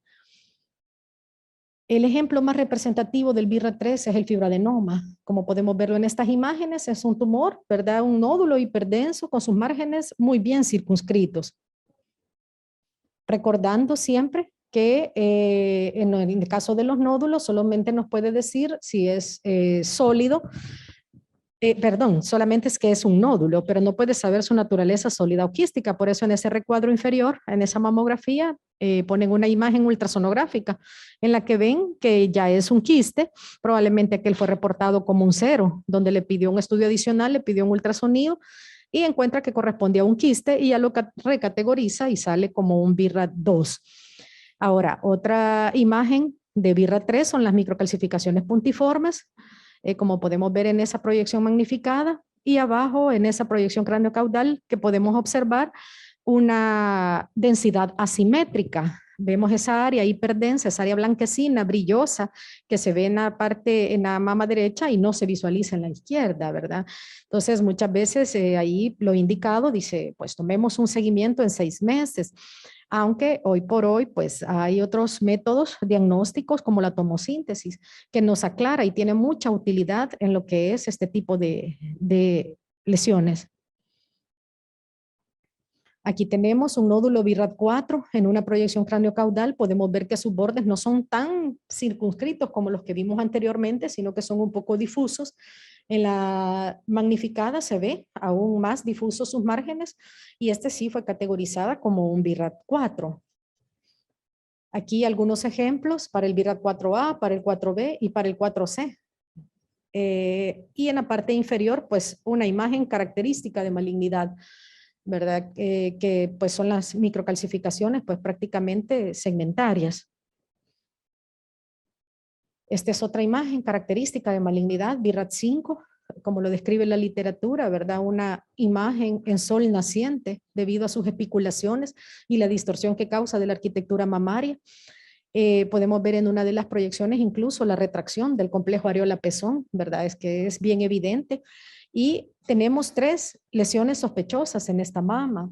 El ejemplo más representativo del BIRAT3 es el fibroadenoma. Como podemos verlo en estas imágenes, es un tumor, ¿verdad? Un nódulo hiperdenso con sus márgenes muy bien circunscritos. Recordando siempre que en el caso de los nódulos solamente nos puede decir si es sólido, solamente es que es un nódulo, pero no puede saber su naturaleza sólida o quística. Por eso en ese recuadro inferior, en esa mamografía, ponen una imagen ultrasonográfica en la que ven que ya es un quiste, probablemente aquel fue reportado como un 0, donde le pidió un estudio adicional, le pidió un ultrasonido y encuentra que corresponde a un quiste y ya lo recategoriza y sale como un BIRAT2. Ahora, otra imagen de BIRAT3 son las microcalcificaciones puntiformes, como podemos ver en esa proyección magnificada, y abajo en esa proyección craneocaudal que podemos observar una densidad asimétrica. Vemos esa área hiperdensa, esa área blanquecina, brillosa, que se ve en la parte, en la mama derecha y no se visualiza en la izquierda, ¿verdad? Entonces, muchas veces ahí lo indicado dice, pues tomemos un seguimiento en 6 meses, aunque hoy por hoy pues hay otros métodos diagnósticos como la tomosíntesis que nos aclara y tiene mucha utilidad en lo que es este tipo de lesiones. Aquí tenemos un nódulo BIRAT4 en una proyección craneocaudal. Podemos ver que sus bordes no son tan circunscritos como los que vimos anteriormente, sino que son un poco difusos. En la magnificada se ve aún más difusos sus márgenes y este sí fue categorizada como un BIRAT4. Aquí algunos ejemplos para el BIRAT4A, para el 4B y para el 4C. Y en la parte inferior, pues una imagen característica de malignidad, ¿verdad? Que pues son las microcalcificaciones pues prácticamente segmentarias. Esta es otra imagen característica de malignidad, BIRAT5, como lo describe la literatura, ¿verdad? Una imagen en sol naciente debido a sus especulaciones y la distorsión que causa de la arquitectura mamaria. Podemos ver en una de las proyecciones incluso la retracción del complejo areola-pezón, ¿verdad? Es que es bien evidente. Y tenemos 3 lesiones sospechosas en esta mama,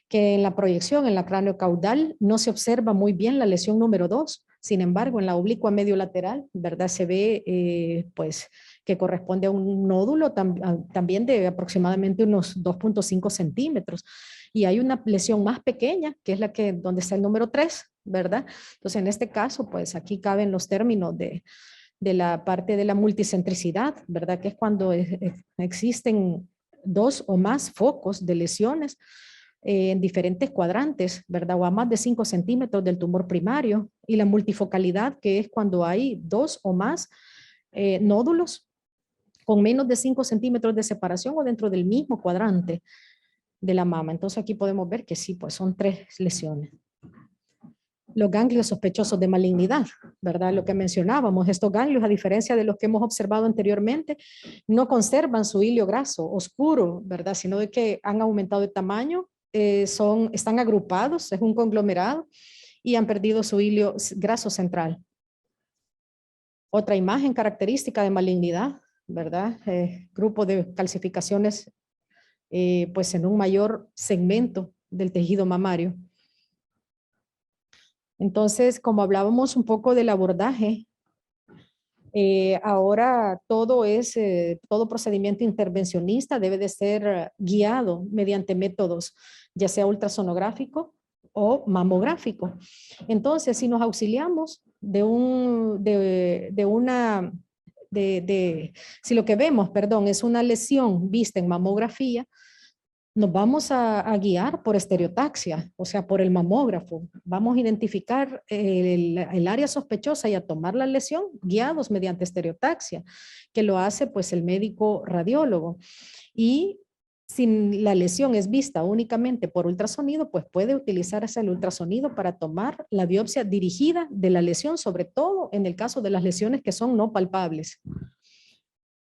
que en la proyección, en la cráneo caudal, no se observa muy bien la lesión número 2. Sin embargo, en la oblicua medio lateral, ¿verdad? Se ve pues que corresponde a un nódulo también de aproximadamente unos 2.5 centímetros. Y hay una lesión más pequeña, que es la que donde está el número 3, ¿verdad? Entonces, en este caso, pues aquí caben los términos de la parte de la multicentricidad, ¿verdad? Que es cuando existen 2 o más focos de lesiones en diferentes cuadrantes, ¿verdad? O a más de 5 centímetros del tumor primario. Y la multifocalidad, que es cuando hay 2 o más nódulos con menos de 5 centímetros de separación o dentro del mismo cuadrante de la mama. Entonces aquí podemos ver que sí, pues son 3 lesiones. Los ganglios sospechosos de malignidad, ¿verdad? Lo que mencionábamos, estos ganglios, a diferencia de los que hemos observado anteriormente, no conservan su hilo graso oscuro, ¿verdad? Sino de que han aumentado de tamaño, están agrupados, es un conglomerado y han perdido su hilo graso central. Otra imagen característica de malignidad, ¿verdad? Grupo de calcificaciones pues en un mayor segmento del tejido mamario. Entonces, como hablábamos un poco del abordaje, ahora todo procedimiento intervencionista debe de ser guiado mediante métodos, ya sea ultrasonográfico o mamográfico. Entonces, si nos auxiliamos si lo que vemos, perdón, es una lesión vista en mamografía, nos vamos a guiar por estereotaxia, o sea, por el mamógrafo. Vamos a identificar el área sospechosa y a tomar la lesión guiados mediante estereotaxia, que lo hace pues el médico radiólogo. Y si la lesión es vista únicamente por ultrasonido, pues puede utilizarse el ultrasonido para tomar la biopsia dirigida de la lesión, sobre todo en el caso de las lesiones que son no palpables.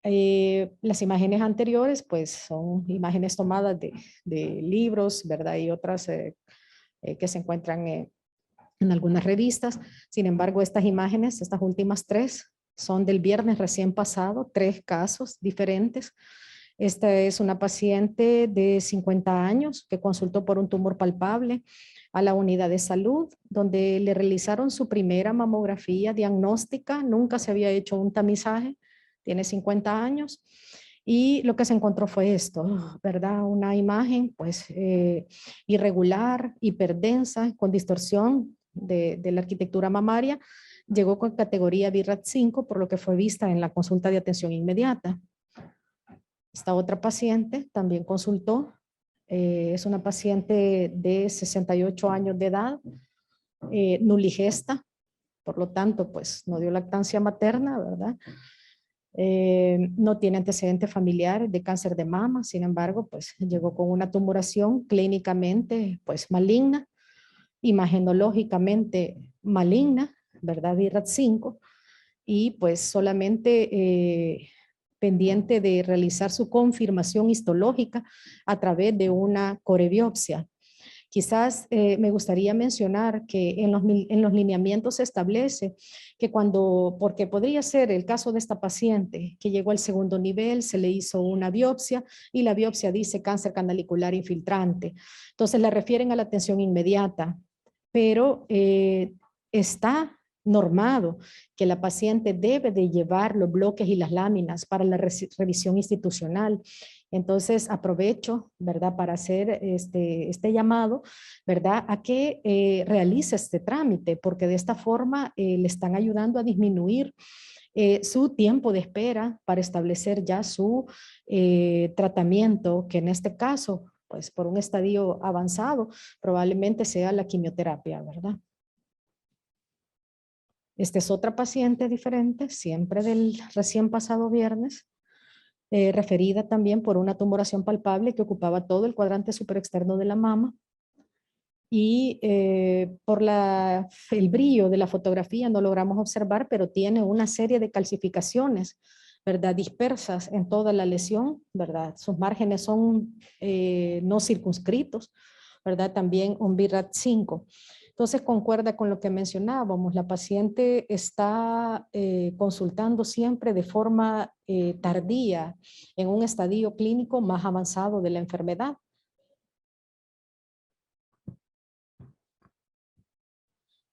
Las imágenes anteriores pues son imágenes tomadas de libros, ¿verdad? Y otras que se encuentran en algunas revistas. Sin embargo, estas imágenes, estas últimas 3, son del viernes recién pasado, 3 casos diferentes. Esta es una paciente de 50 años que consultó por un tumor palpable a la unidad de salud, donde le realizaron su primera mamografía diagnóstica, nunca se había hecho un tamizaje, tiene 50 años, y lo que se encontró fue esto, ¿verdad? Una imagen pues irregular, hiperdensa, con distorsión de la arquitectura mamaria, llegó con categoría BIRAT 5, por lo que fue vista en la consulta de atención inmediata. Esta otra paciente también consultó, es una paciente de 68 años de edad, nuligesta, por lo tanto, pues no dio lactancia materna, ¿verdad? No tiene antecedentes familiares de cáncer de mama, sin embargo, pues llegó con una tumoración clínicamente, pues maligna, imagenológicamente maligna, ¿verdad? BIRAT 5, y pues solamente pendiente de realizar su confirmación histológica a través de una corebiopsia. Quizás me gustaría mencionar que en los lineamientos se establece que cuando, porque podría ser el caso de esta paciente que llegó al segundo nivel, se le hizo una biopsia y la biopsia dice cáncer canalicular infiltrante. Entonces le refieren a la atención inmediata, pero está normado que la paciente debe de llevar los bloques y las láminas para la revisión institucional. Entonces aprovecho, ¿verdad?, para hacer este llamado, ¿verdad?, a que realice este trámite, porque de esta forma le están ayudando a disminuir su tiempo de espera para establecer ya su tratamiento, que en este caso, pues por un estadio avanzado, probablemente sea la quimioterapia, ¿verdad? Esta es otra paciente diferente, siempre del recién pasado viernes, referida también por una tumoración palpable que ocupaba todo el cuadrante superexterno de la mama. Y por el brillo de la fotografía no logramos observar, pero tiene una serie de calcificaciones, ¿verdad?, dispersas en toda la lesión, ¿verdad? Sus márgenes son no circunscritos, ¿verdad? También un BIRAT 5. Entonces concuerda con lo que mencionábamos, la paciente está consultando siempre de forma tardía en un estadio clínico más avanzado de la enfermedad.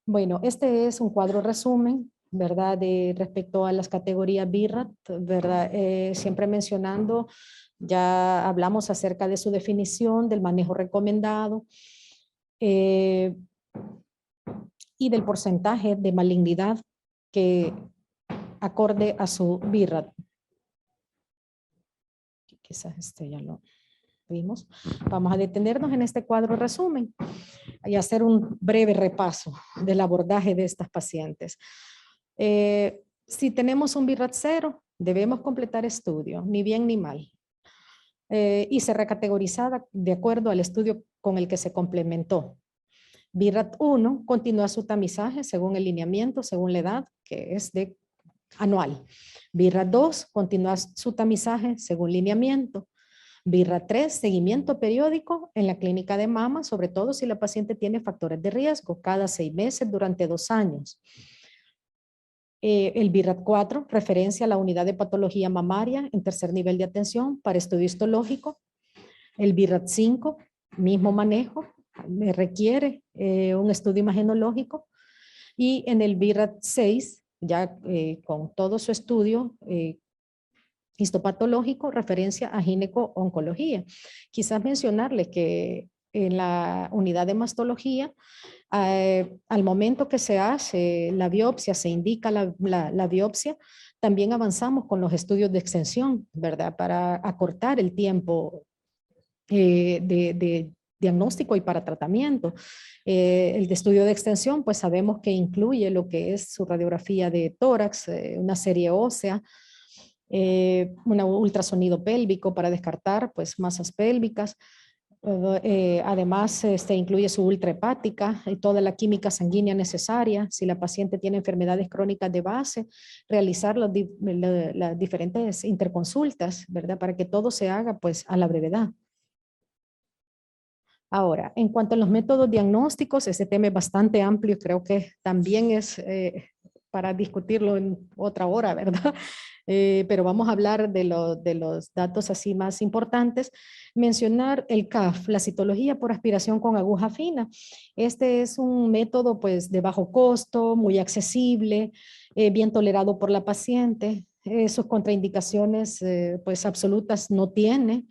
Bueno, este es un cuadro resumen, ¿verdad? Respecto a las categorías BIRAT, ¿verdad? Siempre mencionando, ya hablamos acerca de su definición, del manejo recomendado y del porcentaje de malignidad que acorde a su BIRAT. Quizás este ya lo vimos. Vamos a detenernos en este cuadro resumen y hacer un breve repaso del abordaje de estas pacientes. Si tenemos un BIRAT 0, debemos completar estudio, ni bien ni mal. Y ser recategorizada de acuerdo al estudio con el que se complementó. BIRAT 1 continúa su tamizaje según el lineamiento, según la edad, que es de anual. BIRAT 2 continúa su tamizaje según lineamiento. BIRAT 3, seguimiento periódico en la clínica de mama, sobre todo si la paciente tiene factores de riesgo, cada 6 meses durante 2 años. El BIRAT 4, referencia a la unidad de patología mamaria en tercer nivel de atención para estudio histológico. El BIRAT 5, mismo manejo, requiere un estudio imagenológico. Y en el BIRAT 6, ya con todo su estudio histopatológico, referencia a gineco-oncología. Quizás mencionarles que en la unidad de mastología, al momento que se hace la biopsia, se indica la biopsia, también avanzamos con los estudios de extensión, ¿verdad? Para acortar el tiempo de diagnóstico y para tratamiento. El de estudio de extensión, pues sabemos que incluye lo que es su radiografía de tórax, una serie ósea, un ultrasonido pélvico para descartar pues masas pélvicas. Además, incluye su ultrahepática y toda la química sanguínea necesaria. Si la paciente tiene enfermedades crónicas de base, realizar las diferentes interconsultas, ¿verdad? Para que todo se haga pues a la brevedad. Ahora, en cuanto a los métodos diagnósticos, este tema es bastante amplio, creo que también es para discutirlo en otra hora, ¿verdad? Pero vamos a hablar de los datos así más importantes. Mencionar el CAF, la citología por aspiración con aguja fina. Este es un método pues de bajo costo, muy accesible, bien tolerado por la paciente. Sus contraindicaciones pues absolutas no tiene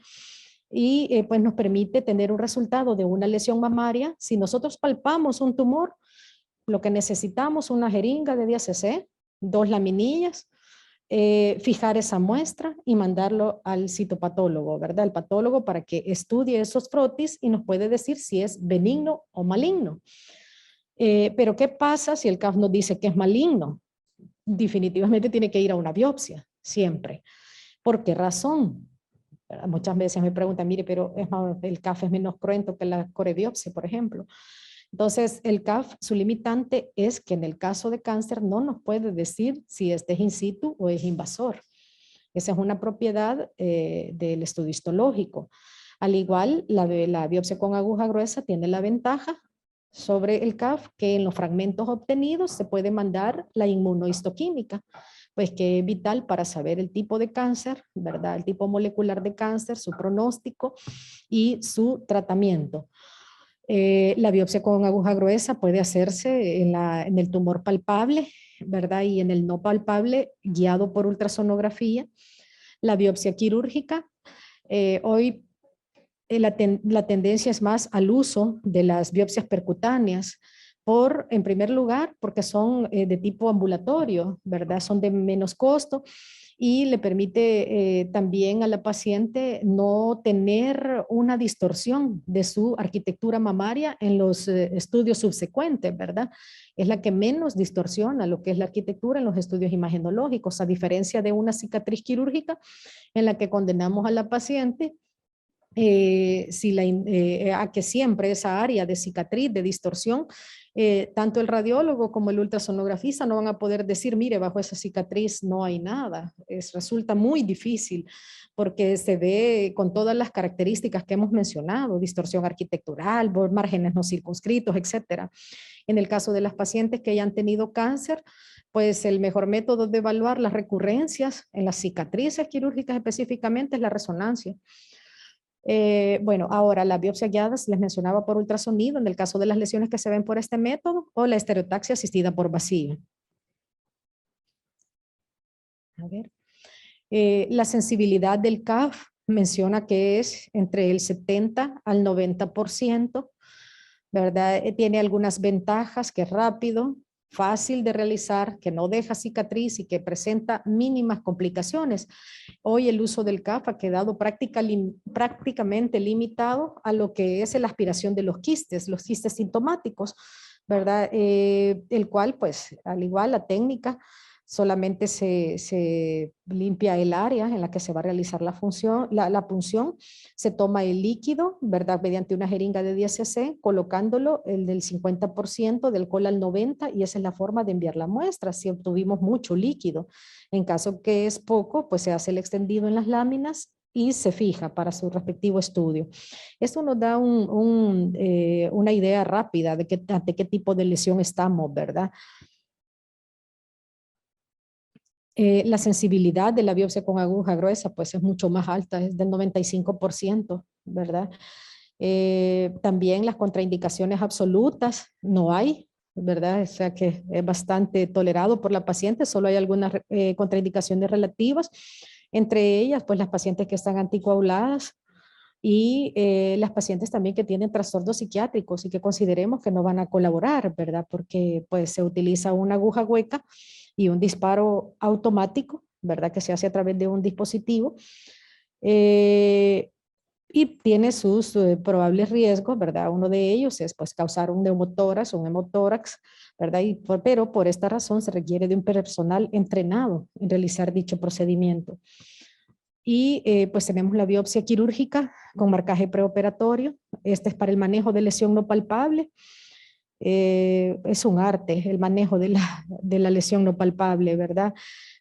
y pues nos permite tener un resultado de una lesión mamaria. Si nosotros palpamos un tumor, lo que necesitamos una jeringa de 10 cc, 2 laminillas, fijar esa muestra y mandarlo al citopatólogo, ¿verdad? El patólogo para que estudie esos frotis y nos puede decir si es benigno o maligno. Pero ¿qué pasa si el CAF nos dice que es maligno? Definitivamente tiene que ir a una biopsia, siempre. ¿Por qué razón? Muchas veces me preguntan, mire, pero el CAF es menos cruento que la corebiopsia, por ejemplo. Entonces, el CAF, su limitante es que en el caso de cáncer no nos puede decir si este es in situ o es invasor. Esa es una propiedad del estudio histológico. Al igual, la biopsia con aguja gruesa tiene la ventaja sobre el CAF que en los fragmentos obtenidos se puede mandar la inmunohistoquímica, pues que es vital para saber el tipo de cáncer, ¿verdad? El tipo molecular de cáncer, su pronóstico y su tratamiento. La biopsia con aguja gruesa puede hacerse en el tumor palpable, ¿verdad? Y en el no palpable, guiado por ultrasonografía. La biopsia quirúrgica, hoy la tendencia es más al uso de las biopsias percutáneas, en primer lugar, porque son de tipo ambulatorio, ¿verdad? Son de menos costo y le permite también a la paciente no tener una distorsión de su arquitectura mamaria en los estudios subsecuentes, ¿verdad? Es la que menos distorsiona lo que es la arquitectura en los estudios imagenológicos, a diferencia de una cicatriz quirúrgica en la que condenamos a la paciente a que siempre esa área de cicatriz, de distorsión, tanto el radiólogo como el ultrasonografista no van a poder decir, mire, bajo esa cicatriz no hay nada. Resulta muy difícil porque se ve con todas las características que hemos mencionado, distorsión arquitectural, márgenes no circunscritos, etcétera. En el caso de las pacientes que hayan tenido cáncer, pues el mejor método de evaluar las recurrencias en las cicatrices quirúrgicas específicamente es la resonancia. Bueno, ahora la biopsia guiada les mencionaba por ultrasonido en el caso de las lesiones que se ven por este método o la estereotaxia asistida por vacío. A ver. La sensibilidad del CAF menciona que es entre el 70 al 90%, ¿verdad? Tiene algunas ventajas, que es rápido, fácil de realizar, que no deja cicatriz y que presenta mínimas complicaciones. Hoy el uso del CAF ha quedado prácticamente limitado a lo que es la aspiración de los quistes sintomáticos, ¿verdad? El cual, pues, al igual la técnica, solamente se limpia el área en la que se va a realizar la punción, se toma el líquido, ¿verdad? Mediante una jeringa de 10 cc, colocándolo el del 50%, del alcohol al 90%, y esa es la forma de enviar la muestra, si obtuvimos mucho líquido. En caso que es poco, pues se hace el extendido en las láminas y se fija para su respectivo estudio. Esto nos da una idea rápida de ante qué tipo de lesión estamos, ¿verdad? La sensibilidad de la biopsia con aguja gruesa pues es mucho más alta, es del 95%, ¿verdad? También las contraindicaciones absolutas no hay, ¿verdad? O sea que es bastante tolerado por la paciente, solo hay algunas contraindicaciones relativas, entre ellas pues las pacientes que están anticoaguladas y las pacientes también que tienen trastornos psiquiátricos y que consideremos que no van a colaborar, ¿verdad? Porque pues se utiliza una aguja hueca y un disparo automático, ¿verdad? Que se hace a través de un dispositivo y tiene sus probables riesgos, ¿verdad? Uno de ellos es pues causar un neumotórax o un hemotórax, ¿verdad? Pero por esta razón se requiere de un personal entrenado en realizar dicho procedimiento. Y pues tenemos la biopsia quirúrgica con marcaje preoperatorio. Este es para el manejo de lesión no palpable. Es un arte el manejo de la lesión no palpable, ¿verdad?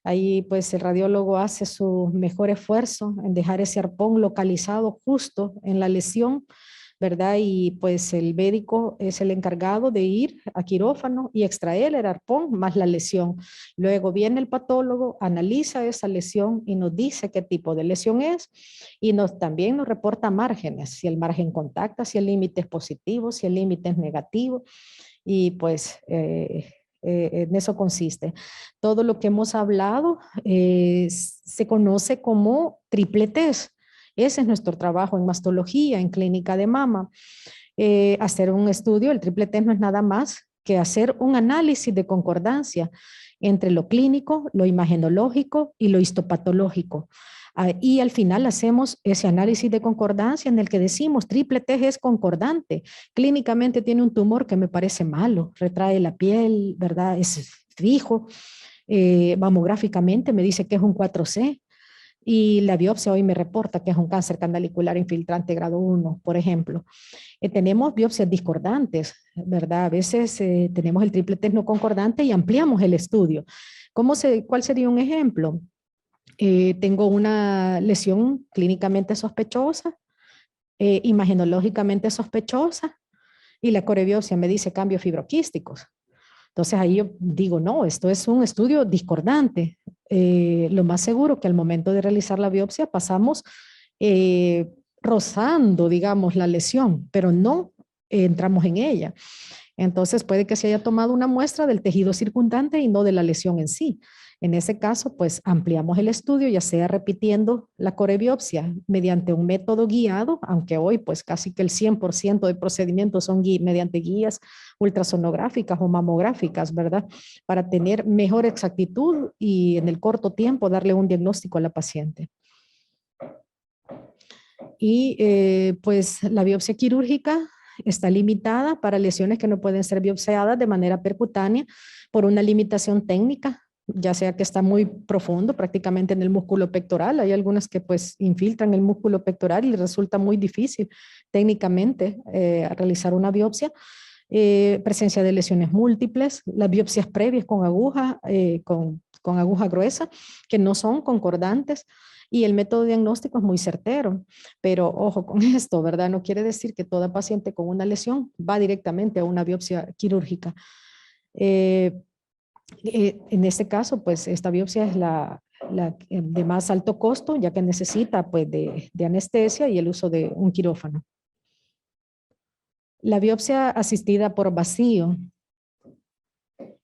Ahí pues el radiólogo hace su mejor esfuerzo en dejar ese arpón localizado justo en la lesión, ¿verdad? Y pues el médico es el encargado de ir a quirófano y extraer el arpón más la lesión. Luego viene el patólogo, analiza esa lesión y nos dice qué tipo de lesión es y también nos reporta márgenes, si el margen contacta, si el límite es positivo, si el límite es negativo y pues en eso consiste. Todo lo que hemos hablado se conoce como triple test. Ese es nuestro trabajo en mastología, en clínica de mama. Hacer un estudio, el triple test no es nada más que hacer un análisis de concordancia entre lo clínico, lo imagenológico y lo histopatológico. Y al final hacemos ese análisis de concordancia en el que decimos triple test es concordante. Clínicamente tiene un tumor que me parece malo, retrae la piel, ¿verdad? Es fijo. Mamográficamente me dice que es un 4C. Y la biopsia hoy me reporta que es un cáncer canalicular infiltrante grado 1, por ejemplo. Tenemos biopsias discordantes, ¿verdad? A veces tenemos el triple test no concordante y ampliamos el estudio. ¿Cuál sería un ejemplo? Tengo una lesión clínicamente sospechosa, imagenológicamente sospechosa, y la corebiopsia me dice cambios fibroquísticos. Entonces ahí yo digo, no, esto es un estudio discordante. Lo más seguro que al momento de realizar la biopsia pasamos rozando, digamos, la lesión, pero no entramos en ella. Entonces puede que se haya tomado una muestra del tejido circundante y no de la lesión en sí. En ese caso, pues ampliamos el estudio, ya sea repitiendo la corebiopsia mediante un método guiado, aunque hoy pues casi que el 100% de procedimientos son mediante guías ultrasonográficas o mamográficas, ¿verdad? Para tener mejor exactitud y en el corto tiempo darle un diagnóstico a la paciente. Y pues la biopsia quirúrgica está limitada para lesiones que no pueden ser biopsiadas de manera percutánea por una limitación técnica, ya sea que está muy profundo, prácticamente en el músculo pectoral. Hay algunas que pues infiltran el músculo pectoral y resulta muy difícil técnicamente realizar una biopsia. Presencia de lesiones múltiples, las biopsias previas con aguja, con aguja gruesa, que no son concordantes, y el método diagnóstico es muy certero, pero ojo con esto, ¿verdad? No quiere decir que toda paciente con una lesión va directamente a una biopsia quirúrgica. En este caso, pues esta biopsia es la de más alto costo, ya que necesita pues de anestesia y el uso de un quirófano. La biopsia asistida por vacío.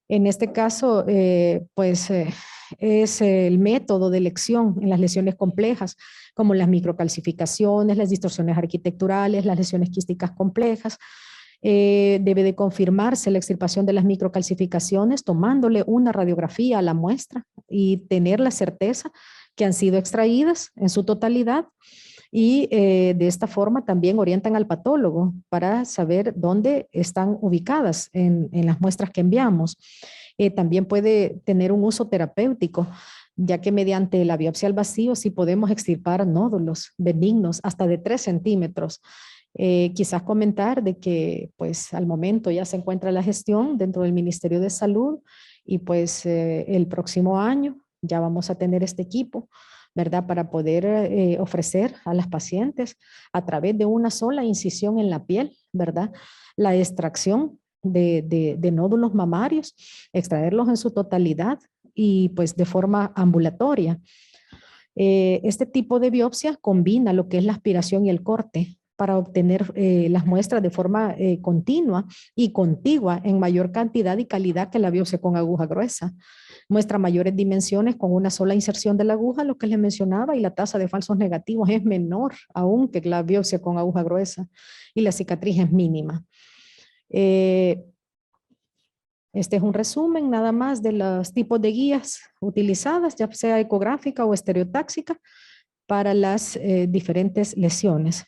En este caso, es el método de elección en las lesiones complejas, como las microcalcificaciones, las distorsiones arquitecturales, las lesiones quísticas complejas. Debe de confirmarse la extirpación de las microcalcificaciones tomándole una radiografía a la muestra y tener la certeza que han sido extraídas en su totalidad. Y de esta forma también orientan al patólogo para saber dónde están ubicadas en las muestras que enviamos. También puede tener un uso terapéutico, ya que mediante la biopsia al vacío sí podemos extirpar nódulos benignos hasta de 3 centímetros. Quizás comentar de que pues al momento ya se encuentra la gestión dentro del Ministerio de Salud y pues el próximo año ya vamos a tener este equipo, ¿verdad? Para poder ofrecer a las pacientes a través de una sola incisión en la piel, ¿verdad? La extracción de nódulos mamarios, extraerlos en su totalidad y pues de forma ambulatoria. Este tipo de biopsia combina lo que es la aspiración y el corte para obtener las muestras de forma continua y contigua en mayor cantidad y calidad que la biopsia con aguja gruesa. Muestra mayores dimensiones con una sola inserción de la aguja, lo que les mencionaba, y la tasa de falsos negativos es menor aún que la biopsia con aguja gruesa y la cicatriz es mínima. Este es un resumen nada más de los tipos de guías utilizadas, ya sea ecográfica o estereotáxica, para las diferentes lesiones.